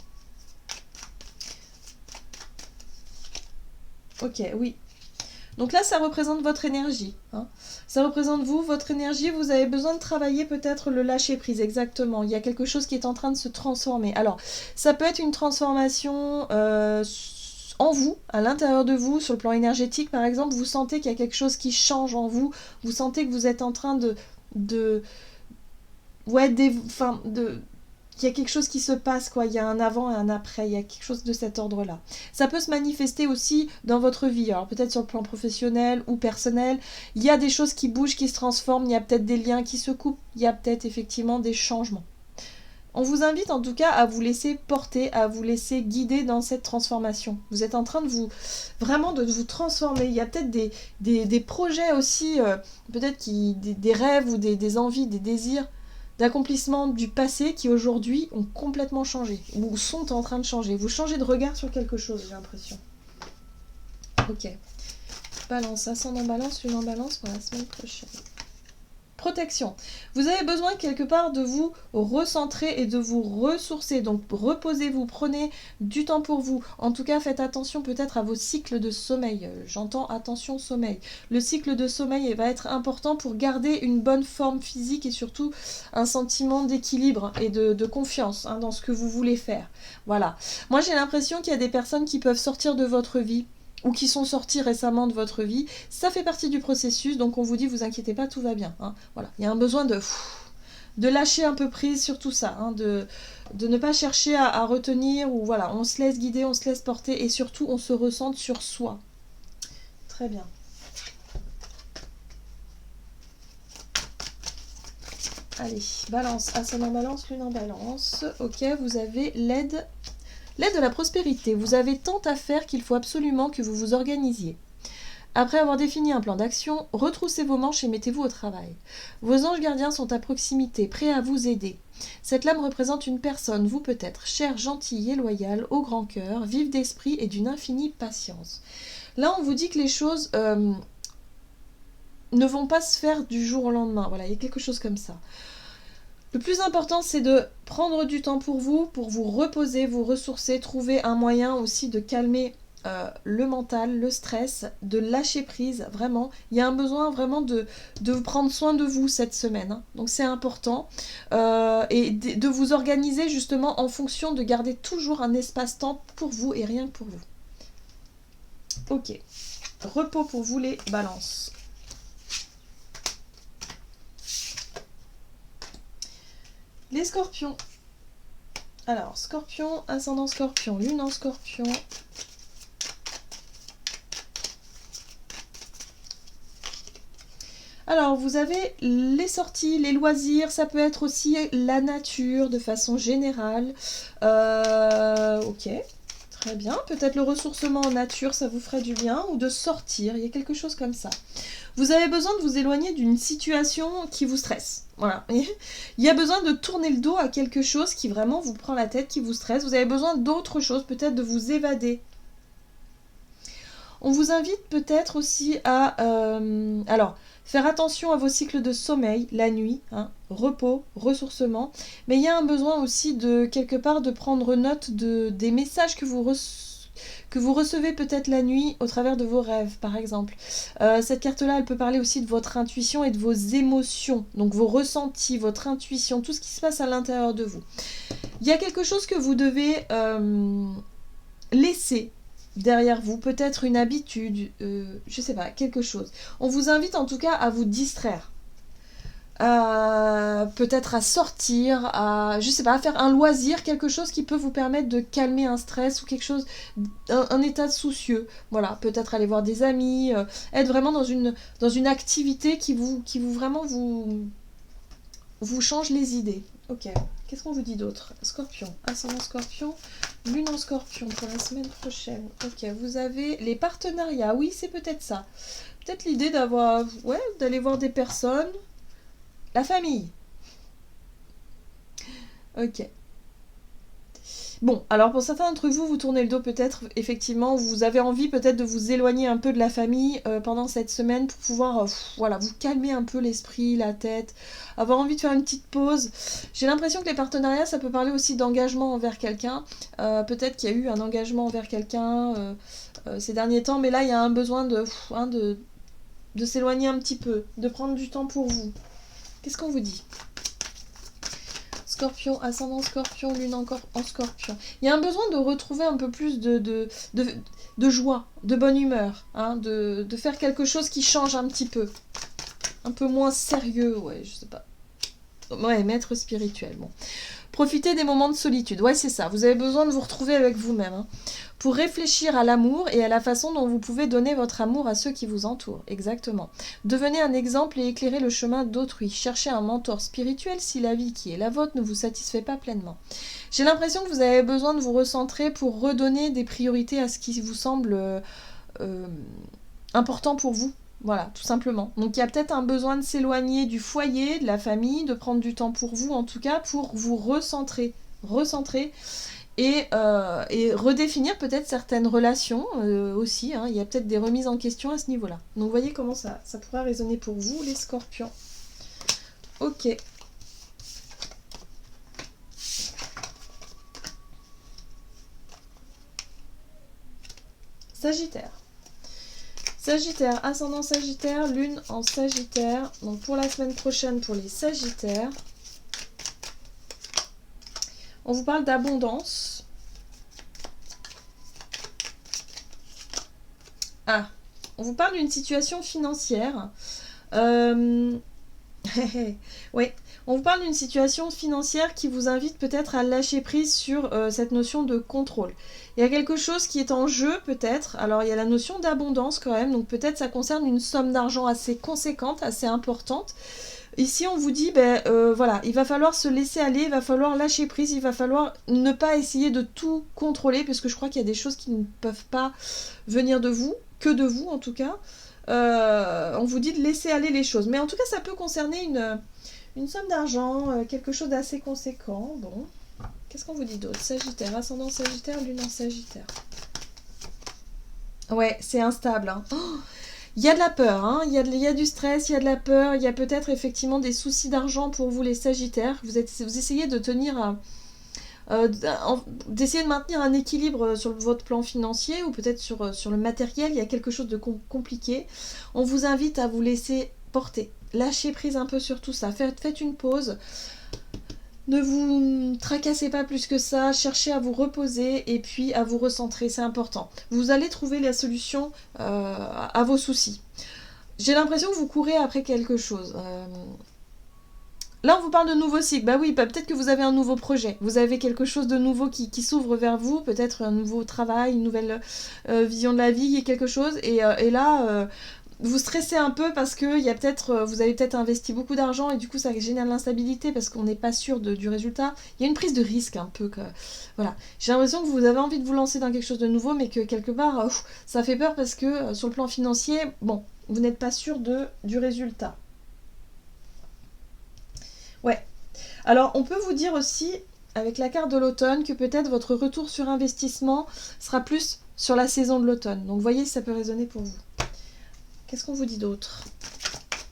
Ok, oui. Donc là, ça représente votre énergie. Hein. Ça représente vous, votre énergie. Vous avez besoin de travailler peut-être le lâcher-prise, exactement. Il y a quelque chose qui est en train de se transformer. Alors, ça peut être une transformation en vous, à l'intérieur de vous, sur le plan énergétique, par exemple. Vous sentez qu'il y a quelque chose qui change en vous. Vous sentez que vous êtes en train qu'il y a quelque chose qui se passe, quoi. Il y a un avant et un après, il y a quelque chose de cet ordre-là. Ça peut se manifester aussi dans votre vie, alors peut-être sur le plan professionnel ou personnel. Il y a des choses qui bougent, qui se transforment, il y a peut-être des liens qui se coupent, il y a peut-être effectivement des changements. On vous invite en tout cas à vous laisser porter, à vous laisser guider dans cette transformation. Vous êtes en train de vous transformer. Il y a peut-être des projets aussi, peut-être des rêves ou des envies, des désirs d'accomplissement du passé qui aujourd'hui ont complètement changé ou sont en train de changer. Vous changez de regard sur quelque chose, j'ai l'impression. Ok. Balance, ascendant balance, lune en balance pour la semaine prochaine. Protection. Vous avez besoin quelque part de vous recentrer et de vous ressourcer. Donc reposez-vous, prenez du temps pour vous. En tout cas, faites attention peut-être à vos cycles de sommeil. J'entends attention sommeil. Le cycle de sommeil va être important pour garder une bonne forme physique et surtout un sentiment d'équilibre et de confiance dans ce que vous voulez faire. Voilà. Moi, j'ai l'impression qu'il y a des personnes qui peuvent sortir de votre vie ou qui sont sortis récemment de votre vie, ça fait partie du processus, donc on vous dit, vous inquiétez pas, tout va bien. Voilà, il y a un besoin de lâcher un peu prise sur tout ça, de ne pas chercher à retenir, ou voilà, on se laisse guider, on se laisse porter, et surtout on se ressente sur soi. Très bien. Allez, balance, ascendant balance, lune en balance. Ok, vous avez l'aide de la prospérité. Vous avez tant à faire qu'il faut absolument que vous vous organisiez. Après avoir défini un plan d'action, retroussez vos manches et mettez-vous au travail. Vos anges gardiens sont à proximité, prêts à vous aider. Cette lame représente une personne, vous peut-être, chère, gentille et loyale, au grand cœur, vive d'esprit et d'une infinie patience. Là, on vous dit que les choses ne vont pas se faire du jour au lendemain. Voilà, il y a quelque chose comme ça. Le plus important, c'est de prendre du temps pour vous reposer, vous ressourcer, trouver un moyen aussi de calmer le mental, le stress, de lâcher prise, vraiment. Il y a un besoin vraiment de prendre soin de vous cette semaine. Donc c'est important. Et de vous organiser justement en fonction de garder toujours un espace-temps pour vous et rien que pour vous. Ok. Repos pour vous les balances. Les scorpions. Alors, scorpion, ascendant scorpion, lune en scorpion. Alors, vous avez les sorties, les loisirs, ça peut être aussi la nature de façon générale. Ok, très bien. Peut-être le ressourcement en nature, ça vous ferait du bien, ou de sortir, il y a quelque chose comme ça. Vous avez besoin de vous éloigner d'une situation qui vous stresse. Voilà. Il y a besoin de tourner le dos à quelque chose qui vraiment vous prend la tête, qui vous stresse. Vous avez besoin d'autre chose, peut-être de vous évader. On vous invite peut-être aussi à faire attention à vos cycles de sommeil, la nuit, repos, ressourcement. Mais il y a un besoin aussi de quelque part de prendre note des messages que vous recevez peut-être la nuit au travers de vos rêves, par exemple. Cette carte-là, elle peut parler aussi de votre intuition et de vos émotions, donc vos ressentis, votre intuition, tout ce qui se passe à l'intérieur de vous. Il y a quelque chose que vous devez laisser derrière vous, peut-être une habitude, je sais pas, quelque chose. On vous invite en tout cas à vous distraire. Peut-être à sortir, je sais pas, à faire un loisir, quelque chose qui peut vous permettre de calmer un stress ou quelque chose, un état soucieux. Voilà, peut-être aller voir des amis, être vraiment dans une activité qui vous vraiment vous change les idées. Ok, qu'est-ce qu'on vous dit d'autre? Scorpion, ascendant scorpion, lune en scorpion pour la semaine prochaine. Ok, vous avez les partenariats, oui, c'est peut-être ça. Peut-être l'idée d'aller voir des personnes. La famille. Ok. Bon, alors pour certains d'entre vous, vous tournez le dos peut-être, effectivement, vous avez envie peut-être de vous éloigner un peu de la famille pendant cette semaine pour pouvoir vous calmer un peu l'esprit, la tête, avoir envie de faire une petite pause. J'ai l'impression que les partenariats, ça peut parler aussi d'engagement envers quelqu'un. Peut-être qu'il y a eu un engagement envers quelqu'un ces derniers temps, mais là, il y a un besoin de s'éloigner un petit peu, de prendre du temps pour vous. Qu'est-ce qu'on vous dit? Scorpion, ascendant scorpion, lune encore en scorpion. Il y a un besoin de retrouver un peu plus de joie, de bonne humeur, de faire quelque chose qui change un petit peu. Un peu moins sérieux, ouais, je sais pas. Ouais, maître spirituel, bon. Profitez des moments de solitude, ouais, c'est ça. Vous avez besoin de vous retrouver avec vous-même, pour réfléchir à l'amour et à la façon dont vous pouvez donner votre amour à ceux qui vous entourent. Exactement. Devenez un exemple et éclairez le chemin d'autrui. Cherchez un mentor spirituel si la vie qui est la vôtre ne vous satisfait pas pleinement. J'ai l'impression que vous avez besoin de vous recentrer pour redonner des priorités à ce qui vous semble important pour vous. Voilà, tout simplement. Donc il y a peut-être un besoin de s'éloigner du foyer, de la famille, de prendre du temps pour vous, en tout cas, pour vous recentrer et redéfinir peut-être certaines relations aussi. Hein. Il y a peut-être des remises en question à ce niveau-là. Donc vous voyez comment ça pourra résonner pour vous, les scorpions. Ok. Sagittaire. Sagittaire, ascendant Sagittaire, lune en Sagittaire. Donc pour la semaine prochaine, pour les Sagittaires, on vous parle d'abondance. Ah, on vous parle d'une situation financière. Oui, on vous parle d'une situation financière qui vous invite peut-être à lâcher prise sur cette notion de contrôle. Il y a quelque chose qui est en jeu peut-être. Alors il y a la notion d'abondance quand même, donc peut-être ça concerne une somme d'argent assez conséquente, assez importante. Ici on vous dit, voilà, il va falloir se laisser aller, il va falloir lâcher prise, il va falloir ne pas essayer de tout contrôler, parce que je crois qu'il y a des choses qui ne peuvent pas venir de vous, que de vous en tout cas. On vous dit de laisser aller les choses. Mais en tout cas, ça peut concerner une somme d'argent, quelque chose d'assez conséquent. Bon, qu'est-ce qu'on vous dit d'autre? Sagittaire, ascendant Sagittaire, lune en Sagittaire. Ouais, c'est instable. Hein. Oh, il y a de la peur, hein. Il y a du stress, il y a de la peur, il y a peut-être effectivement des soucis d'argent pour vous les Sagittaires. Vous essayez de tenir... d'essayer de maintenir un équilibre sur votre plan financier ou peut-être sur le matériel, il y a quelque chose de compliqué. On vous invite à vous laisser porter. Lâchez prise un peu sur tout ça. Faites une pause. Ne vous tracassez pas plus que ça. Cherchez à vous reposer et puis à vous recentrer. C'est important. Vous allez trouver la solution à vos soucis. J'ai l'impression que vous courez après quelque chose. Là, on vous parle de nouveau cycle. Bah oui, peut-être que vous avez un nouveau projet. Vous avez quelque chose de nouveau qui s'ouvre vers vous. Peut-être un nouveau travail, une nouvelle vision de la vie, quelque chose. Et là, vous stressez un peu parce que vous avez peut-être investi beaucoup d'argent et du coup, ça génère de l'instabilité parce qu'on n'est pas sûr du résultat. Il y a une prise de risque un peu. Voilà. J'ai l'impression que vous avez envie de vous lancer dans quelque chose de nouveau, mais que quelque part, ça fait peur parce que sur le plan financier, bon, vous n'êtes pas sûr du résultat. Ouais. Alors, on peut vous dire aussi, avec la carte de l'automne, que peut-être votre retour sur investissement sera plus sur la saison de l'automne. Donc, vous voyez, ça peut résonner pour vous. Qu'est-ce qu'on vous dit d'autre?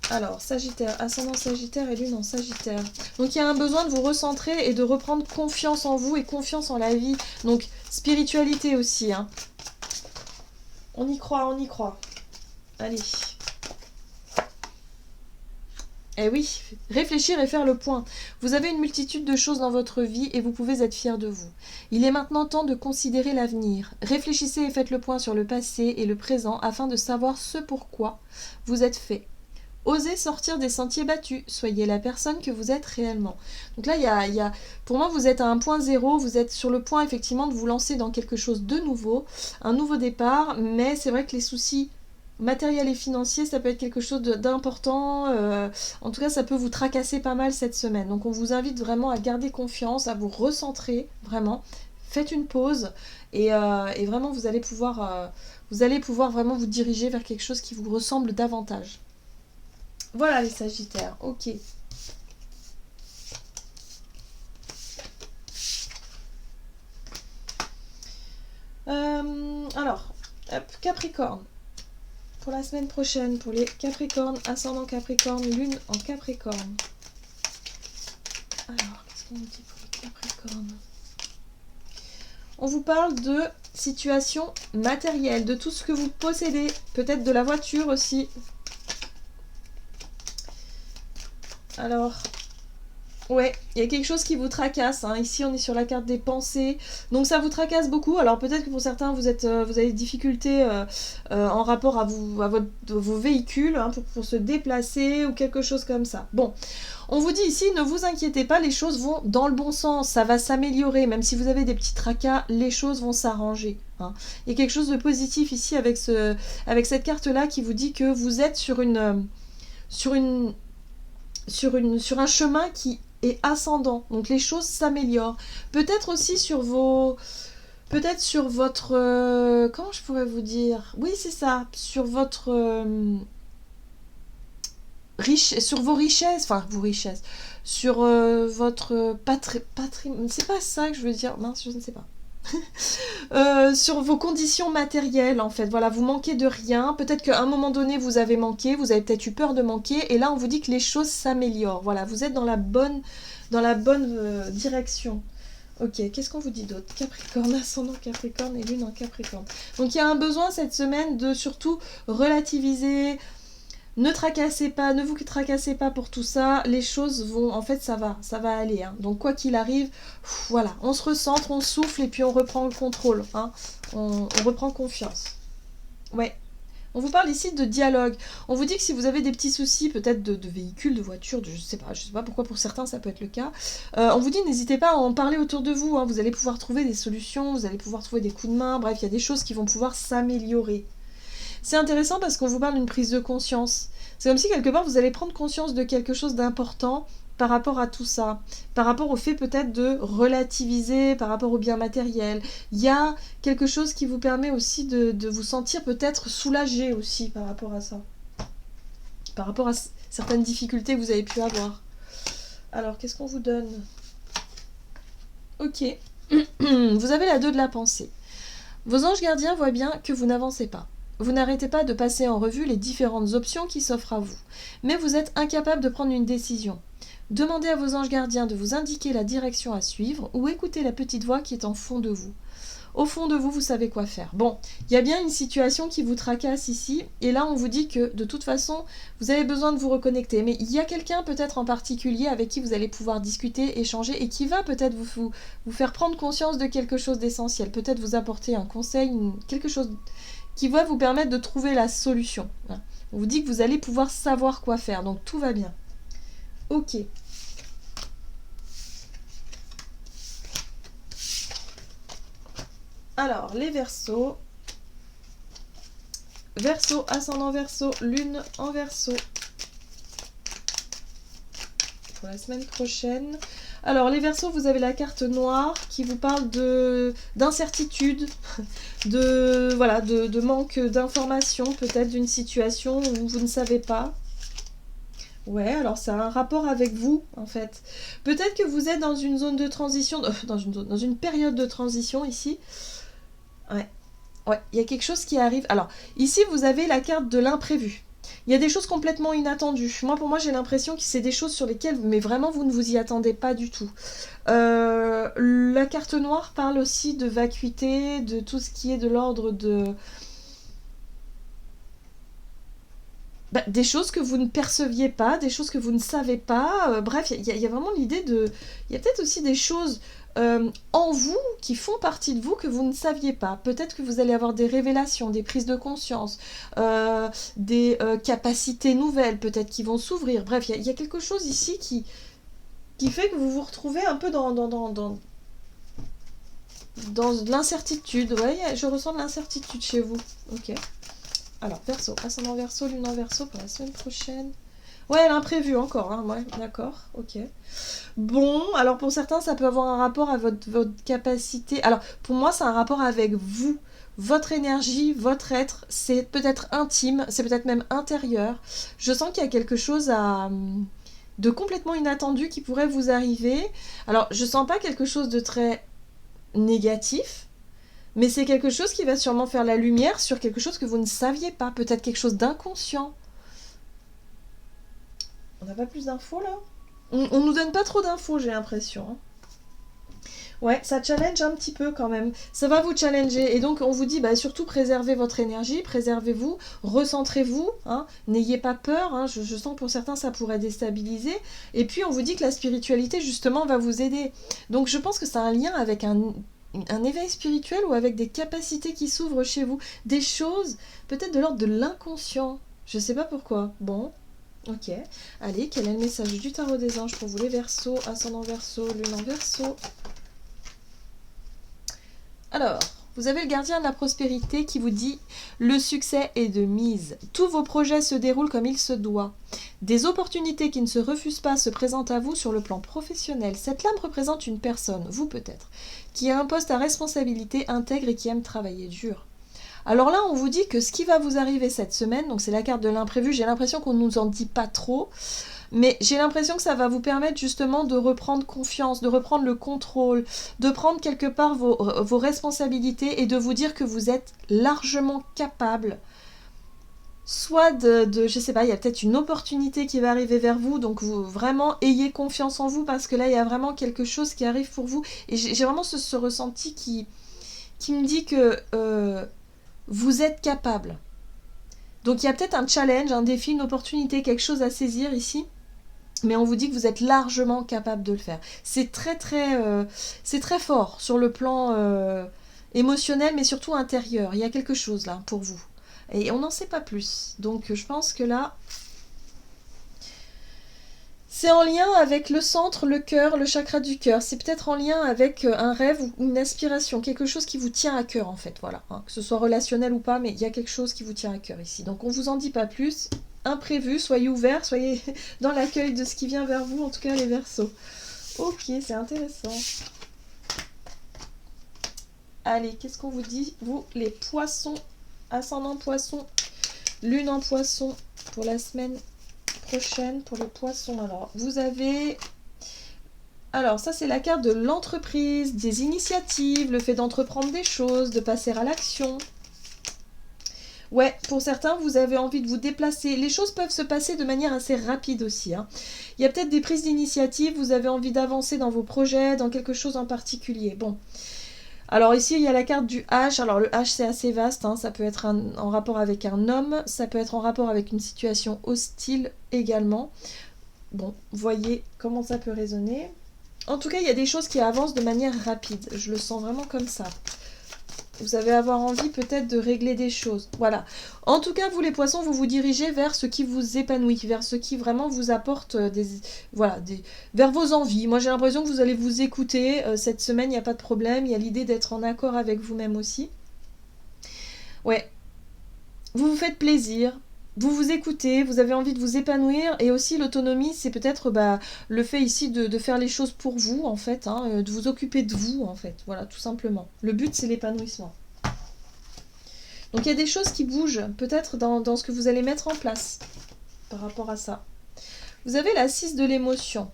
Alors, Sagittaire, ascendant Sagittaire et lune en Sagittaire. Donc, il y a un besoin de vous recentrer et de reprendre confiance en vous et confiance en la vie. Donc, spiritualité aussi. Hein. On y croit, on y croit. Allez. Eh oui, réfléchir et faire le point. Vous avez une multitude de choses dans votre vie et vous pouvez être fier de vous. Il est maintenant temps de considérer l'avenir. Réfléchissez et faites le point sur le passé et le présent afin de savoir ce pourquoi vous êtes fait. Osez sortir des sentiers battus. Soyez la personne que vous êtes réellement. Donc là, pour moi, vous êtes à un point zéro. Vous êtes sur le point, effectivement, de vous lancer dans quelque chose de nouveau. Un nouveau départ. Mais c'est vrai que les soucis matériel et financier, ça peut être quelque chose d'important. En tout cas, ça peut vous tracasser pas mal cette semaine. Donc, on vous invite vraiment à garder confiance, à vous recentrer, vraiment. Faites une pause et vraiment, vous allez pouvoir vraiment vous diriger vers quelque chose qui vous ressemble davantage. Voilà les Sagittaires, ok. Alors, hop, Capricorne. Pour la semaine prochaine, pour les Capricornes, ascendant Capricorne, lune en Capricorne. Alors, qu'est-ce qu'on nous dit pour les Capricornes? On vous parle de situation matérielle, de tout ce que vous possédez, peut-être de la voiture aussi. Alors, ouais, il y a quelque chose qui vous tracasse. Hein. Ici, on est sur la carte des pensées. Donc, ça vous tracasse beaucoup. Alors, peut-être que pour certains, vous avez des difficultés en rapport à vos véhicules hein, pour se déplacer ou quelque chose comme ça. Bon, on vous dit ici, ne vous inquiétez pas, les choses vont dans le bon sens. Ça va s'améliorer. Même si vous avez des petits tracas, les choses vont s'arranger. Hein. Il y a quelque chose de positif ici avec cette carte-là qui vous dit que vous êtes sur un chemin qui est ascendant, donc les choses s'améliorent. Peut-être aussi sur votre comment je pourrais vous dire, oui c'est ça, sur votre sur vos richesses, sur votre patrimoine, c'est pas ça que je veux dire, mince, je ne sais pas. sur vos conditions matérielles en fait. Voilà, vous manquez de rien. Peut-être qu'à un moment donné vous avez manqué, vous avez peut-être eu peur de manquer, et là on vous dit que les choses s'améliorent. Voilà, vous êtes dans la bonne direction. Ok, qu'est-ce qu'on vous dit d'autre? Capricorne, ascendant Capricorne et lune en Capricorne. Donc il y a un besoin cette semaine de surtout relativiser. Ne tracassez pas, ne vous tracassez pas pour tout ça. Les choses vont, en fait, ça va aller. Hein. Donc quoi qu'il arrive, voilà, on se recentre, on souffle et puis on reprend le contrôle. Hein. On reprend confiance. Ouais. On vous parle ici de dialogue. On vous dit que si vous avez des petits soucis, peut-être de véhicules, de voitures, je sais pas pourquoi pour certains ça peut être le cas. On vous dit n'hésitez pas à en parler autour de vous. Hein. Vous allez pouvoir trouver des solutions, vous allez pouvoir trouver des coups de main. Bref, il y a des choses qui vont pouvoir s'améliorer. C'est intéressant parce qu'on vous parle d'une prise de conscience. C'est comme si quelque part vous allez prendre conscience de quelque chose d'important par rapport à tout ça, par rapport au fait peut-être de relativiser par rapport au bien matériel. Il y a quelque chose qui vous permet aussi de vous sentir peut-être soulagé aussi par rapport à ça, par rapport à certaines difficultés que vous avez pu avoir. Alors, qu'est-ce qu'on vous donne? Ok. Vous avez la 2 de la pensée. Vos anges gardiens voient bien que vous n'avancez pas. Vous n'arrêtez pas de passer en revue les différentes options qui s'offrent à vous, mais vous êtes incapable de prendre une décision. Demandez à vos anges gardiens de vous indiquer la direction à suivre ou écoutez la petite voix qui est en fond de vous. Au fond de vous, vous savez quoi faire. Bon, il y a bien une situation qui vous tracasse ici, et là on vous dit que de toute façon, vous avez besoin de vous reconnecter. Mais il y a quelqu'un peut-être en particulier avec qui vous allez pouvoir discuter, échanger, et qui va peut-être vous faire prendre conscience de quelque chose d'essentiel. Peut-être vous apporter un conseil, quelque chose qui va vous permettre de trouver la solution. On vous dit que vous allez pouvoir savoir quoi faire, donc tout va bien. Ok. Alors, les Verseaux. Verseau, ascendant Verseau, lune en Verseau. Pour la semaine prochaine. Alors, les Verseaux, vous avez la carte noire qui vous parle d'incertitude, de manque d'informations, peut-être d'une situation où vous ne savez pas. Ouais, alors ça a un rapport avec vous, en fait. Peut-être que vous êtes dans une zone de transition, dans une période de transition ici. Ouais, ouais, il y a quelque chose qui arrive. Alors, ici, vous avez la carte de l'imprévu. Il y a des choses complètement inattendues. Pour moi, j'ai l'impression que c'est des choses sur lesquelles, mais vraiment, vous ne vous y attendez pas du tout. La carte noire parle aussi de vacuité, de tout ce qui est de l'ordre de... des choses que vous ne perceviez pas, des choses que vous ne savez pas. Bref, il y a vraiment l'idée de... Il y a peut-être aussi des choses en vous qui font partie de vous que vous ne saviez pas. Peut-être que vous allez avoir des révélations, des prises de conscience, des capacités nouvelles peut-être qui vont s'ouvrir. Bref, il y a quelque chose ici qui fait que vous vous retrouvez un peu dans de l'incertitude. Ouais, je ressens de l'incertitude chez vous. Ok. Alors, Verseau, ascendant Verseau, lune en Verseau pour la semaine prochaine. Ouais, l'imprévu encore, hein, ouais, d'accord, ok. Bon, alors pour certains, ça peut avoir un rapport à votre capacité. Alors, pour moi, c'est un rapport avec vous, votre énergie, votre être. C'est peut-être intime, c'est peut-être même intérieur. Je sens qu'il y a quelque chose de complètement inattendu qui pourrait vous arriver. Alors, je sens pas quelque chose de très négatif, mais c'est quelque chose qui va sûrement faire la lumière sur quelque chose que vous ne saviez pas. Peut-être quelque chose d'inconscient. On n'a pas plus d'infos là? On nous donne pas trop d'infos, j'ai l'impression. Hein. Ouais, ça challenge un petit peu quand même. Ça va vous challenger. Et donc on vous dit surtout préservez votre énergie, préservez-vous, recentrez-vous. Hein, n'ayez pas peur. Hein, je sens que pour certains ça pourrait déstabiliser. Et puis on vous dit que la spiritualité justement va vous aider. Donc je pense que ça a un lien avec un éveil spirituel ou avec des capacités qui s'ouvrent chez vous. Des choses peut-être de l'ordre de l'inconscient. Je sais pas pourquoi. Bon, ok. Allez, quel est le message du tarot des anges pour vous les Verseaux, ascendant Verseau, lune en Verseau? Alors, vous avez le gardien de la prospérité qui vous dit « Le succès est de mise. Tous vos projets se déroulent comme il se doit. Des opportunités qui ne se refusent pas se présentent à vous sur le plan professionnel. Cette lame représente une personne, vous peut-être, qui a un poste à responsabilité intègre et qui aime travailler dur. » Alors là, on vous dit que ce qui va vous arriver cette semaine, donc c'est la carte de l'imprévu, j'ai l'impression qu'on ne nous en dit pas trop, Mais j'ai l'impression que ça va vous permettre justement de reprendre confiance, de reprendre le contrôle, de prendre quelque part vos responsabilités et de vous dire que vous êtes largement capable. Soit je sais pas, il y a peut-être une opportunité qui va arriver vers vous, donc vous vraiment ayez confiance en vous parce que là il y a vraiment quelque chose qui arrive pour vous. Et j'ai vraiment ce ressenti qui me dit que vous êtes capable. Donc il y a peut-être un challenge, un défi, une opportunité, quelque chose à saisir ici. Mais on vous dit que vous êtes largement capable de le faire. C'est c'est très fort sur le plan émotionnel, mais surtout intérieur. Il y a quelque chose là pour vous. Et on n'en sait pas plus. Donc je pense que là, c'est en lien avec le centre, le cœur, le chakra du cœur. C'est peut-être en lien avec un rêve ou une aspiration, quelque chose qui vous tient à cœur en fait. Voilà, hein. Que ce soit relationnel ou pas, mais il y a quelque chose qui vous tient à cœur ici. Donc on vous en dit pas plus. Imprévu, soyez ouverts, soyez dans l'accueil de ce qui vient vers vous, en tout cas les Verseaux. Ok, c'est intéressant. Allez, qu'est-ce qu'on vous dit, vous, les poissons, ascendant poisson, lune en poisson, pour la semaine prochaine, pour les poissons. Alors, vous avez... Alors, ça, c'est la carte de l'entreprise, des initiatives, le fait d'entreprendre des choses, de passer à l'action. Ouais, pour certains, vous avez envie de vous déplacer. Les choses peuvent se passer de manière assez rapide aussi, hein. Il y a peut-être des prises d'initiative, vous avez envie d'avancer dans vos projets, dans quelque chose en particulier. Bon. Alors ici, il y a la carte du H. Alors le H, c'est assez vaste, hein. Ça peut être en rapport avec un homme, ça peut être en rapport avec une situation hostile également. Bon, voyez comment ça peut résonner. En tout cas, il y a des choses qui avancent de manière rapide. Je le sens vraiment comme ça. Vous allez avoir envie peut-être de régler des choses. Voilà. En tout cas, vous les poissons, vous vous dirigez vers ce qui vous épanouit, vers ce qui vraiment vous apporte vers vos envies. Moi, j'ai l'impression que vous allez vous écouter. Cette semaine, il n'y a pas de problème. Il y a l'idée d'être en accord avec vous-même aussi. Ouais. Vous vous faites plaisir. Vous vous écoutez, vous avez envie de vous épanouir, et aussi l'autonomie, c'est peut-être le fait ici de faire les choses pour vous, en fait, hein, de vous occuper de vous, en fait, voilà, tout simplement. Le but, c'est l'épanouissement. Donc il y a des choses qui bougent, peut-être dans ce que vous allez mettre en place par rapport à ça. Vous avez la 6 de l'émotion.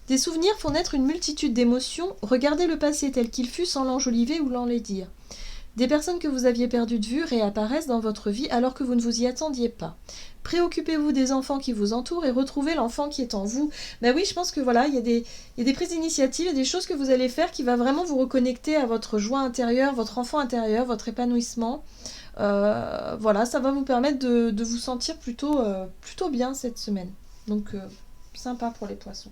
Des souvenirs font naître une multitude d'émotions, regardez le passé tel qu'il fut sans l'enjoliver ou l'enlaidir. Des personnes que vous aviez perdues de vue réapparaissent dans votre vie alors que vous ne vous y attendiez pas. Préoccupez-vous des enfants qui vous entourent et retrouvez l'enfant qui est en vous. Ben oui, je pense que voilà, il y a des prises d'initiative, il y a des choses que vous allez faire qui va vraiment vous reconnecter à votre joie intérieure, votre enfant intérieur, votre épanouissement. Voilà, ça va vous permettre de vous sentir plutôt bien cette semaine. Donc, sympa pour les poissons.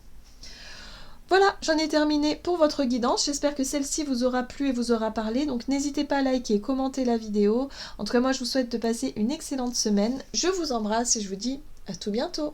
Voilà, j'en ai terminé pour votre guidance. J'espère que celle-ci vous aura plu et vous aura parlé. Donc n'hésitez pas à liker, commenter la vidéo. En tout cas, moi, je vous souhaite de passer une excellente semaine. Je vous embrasse et je vous dis à tout bientôt.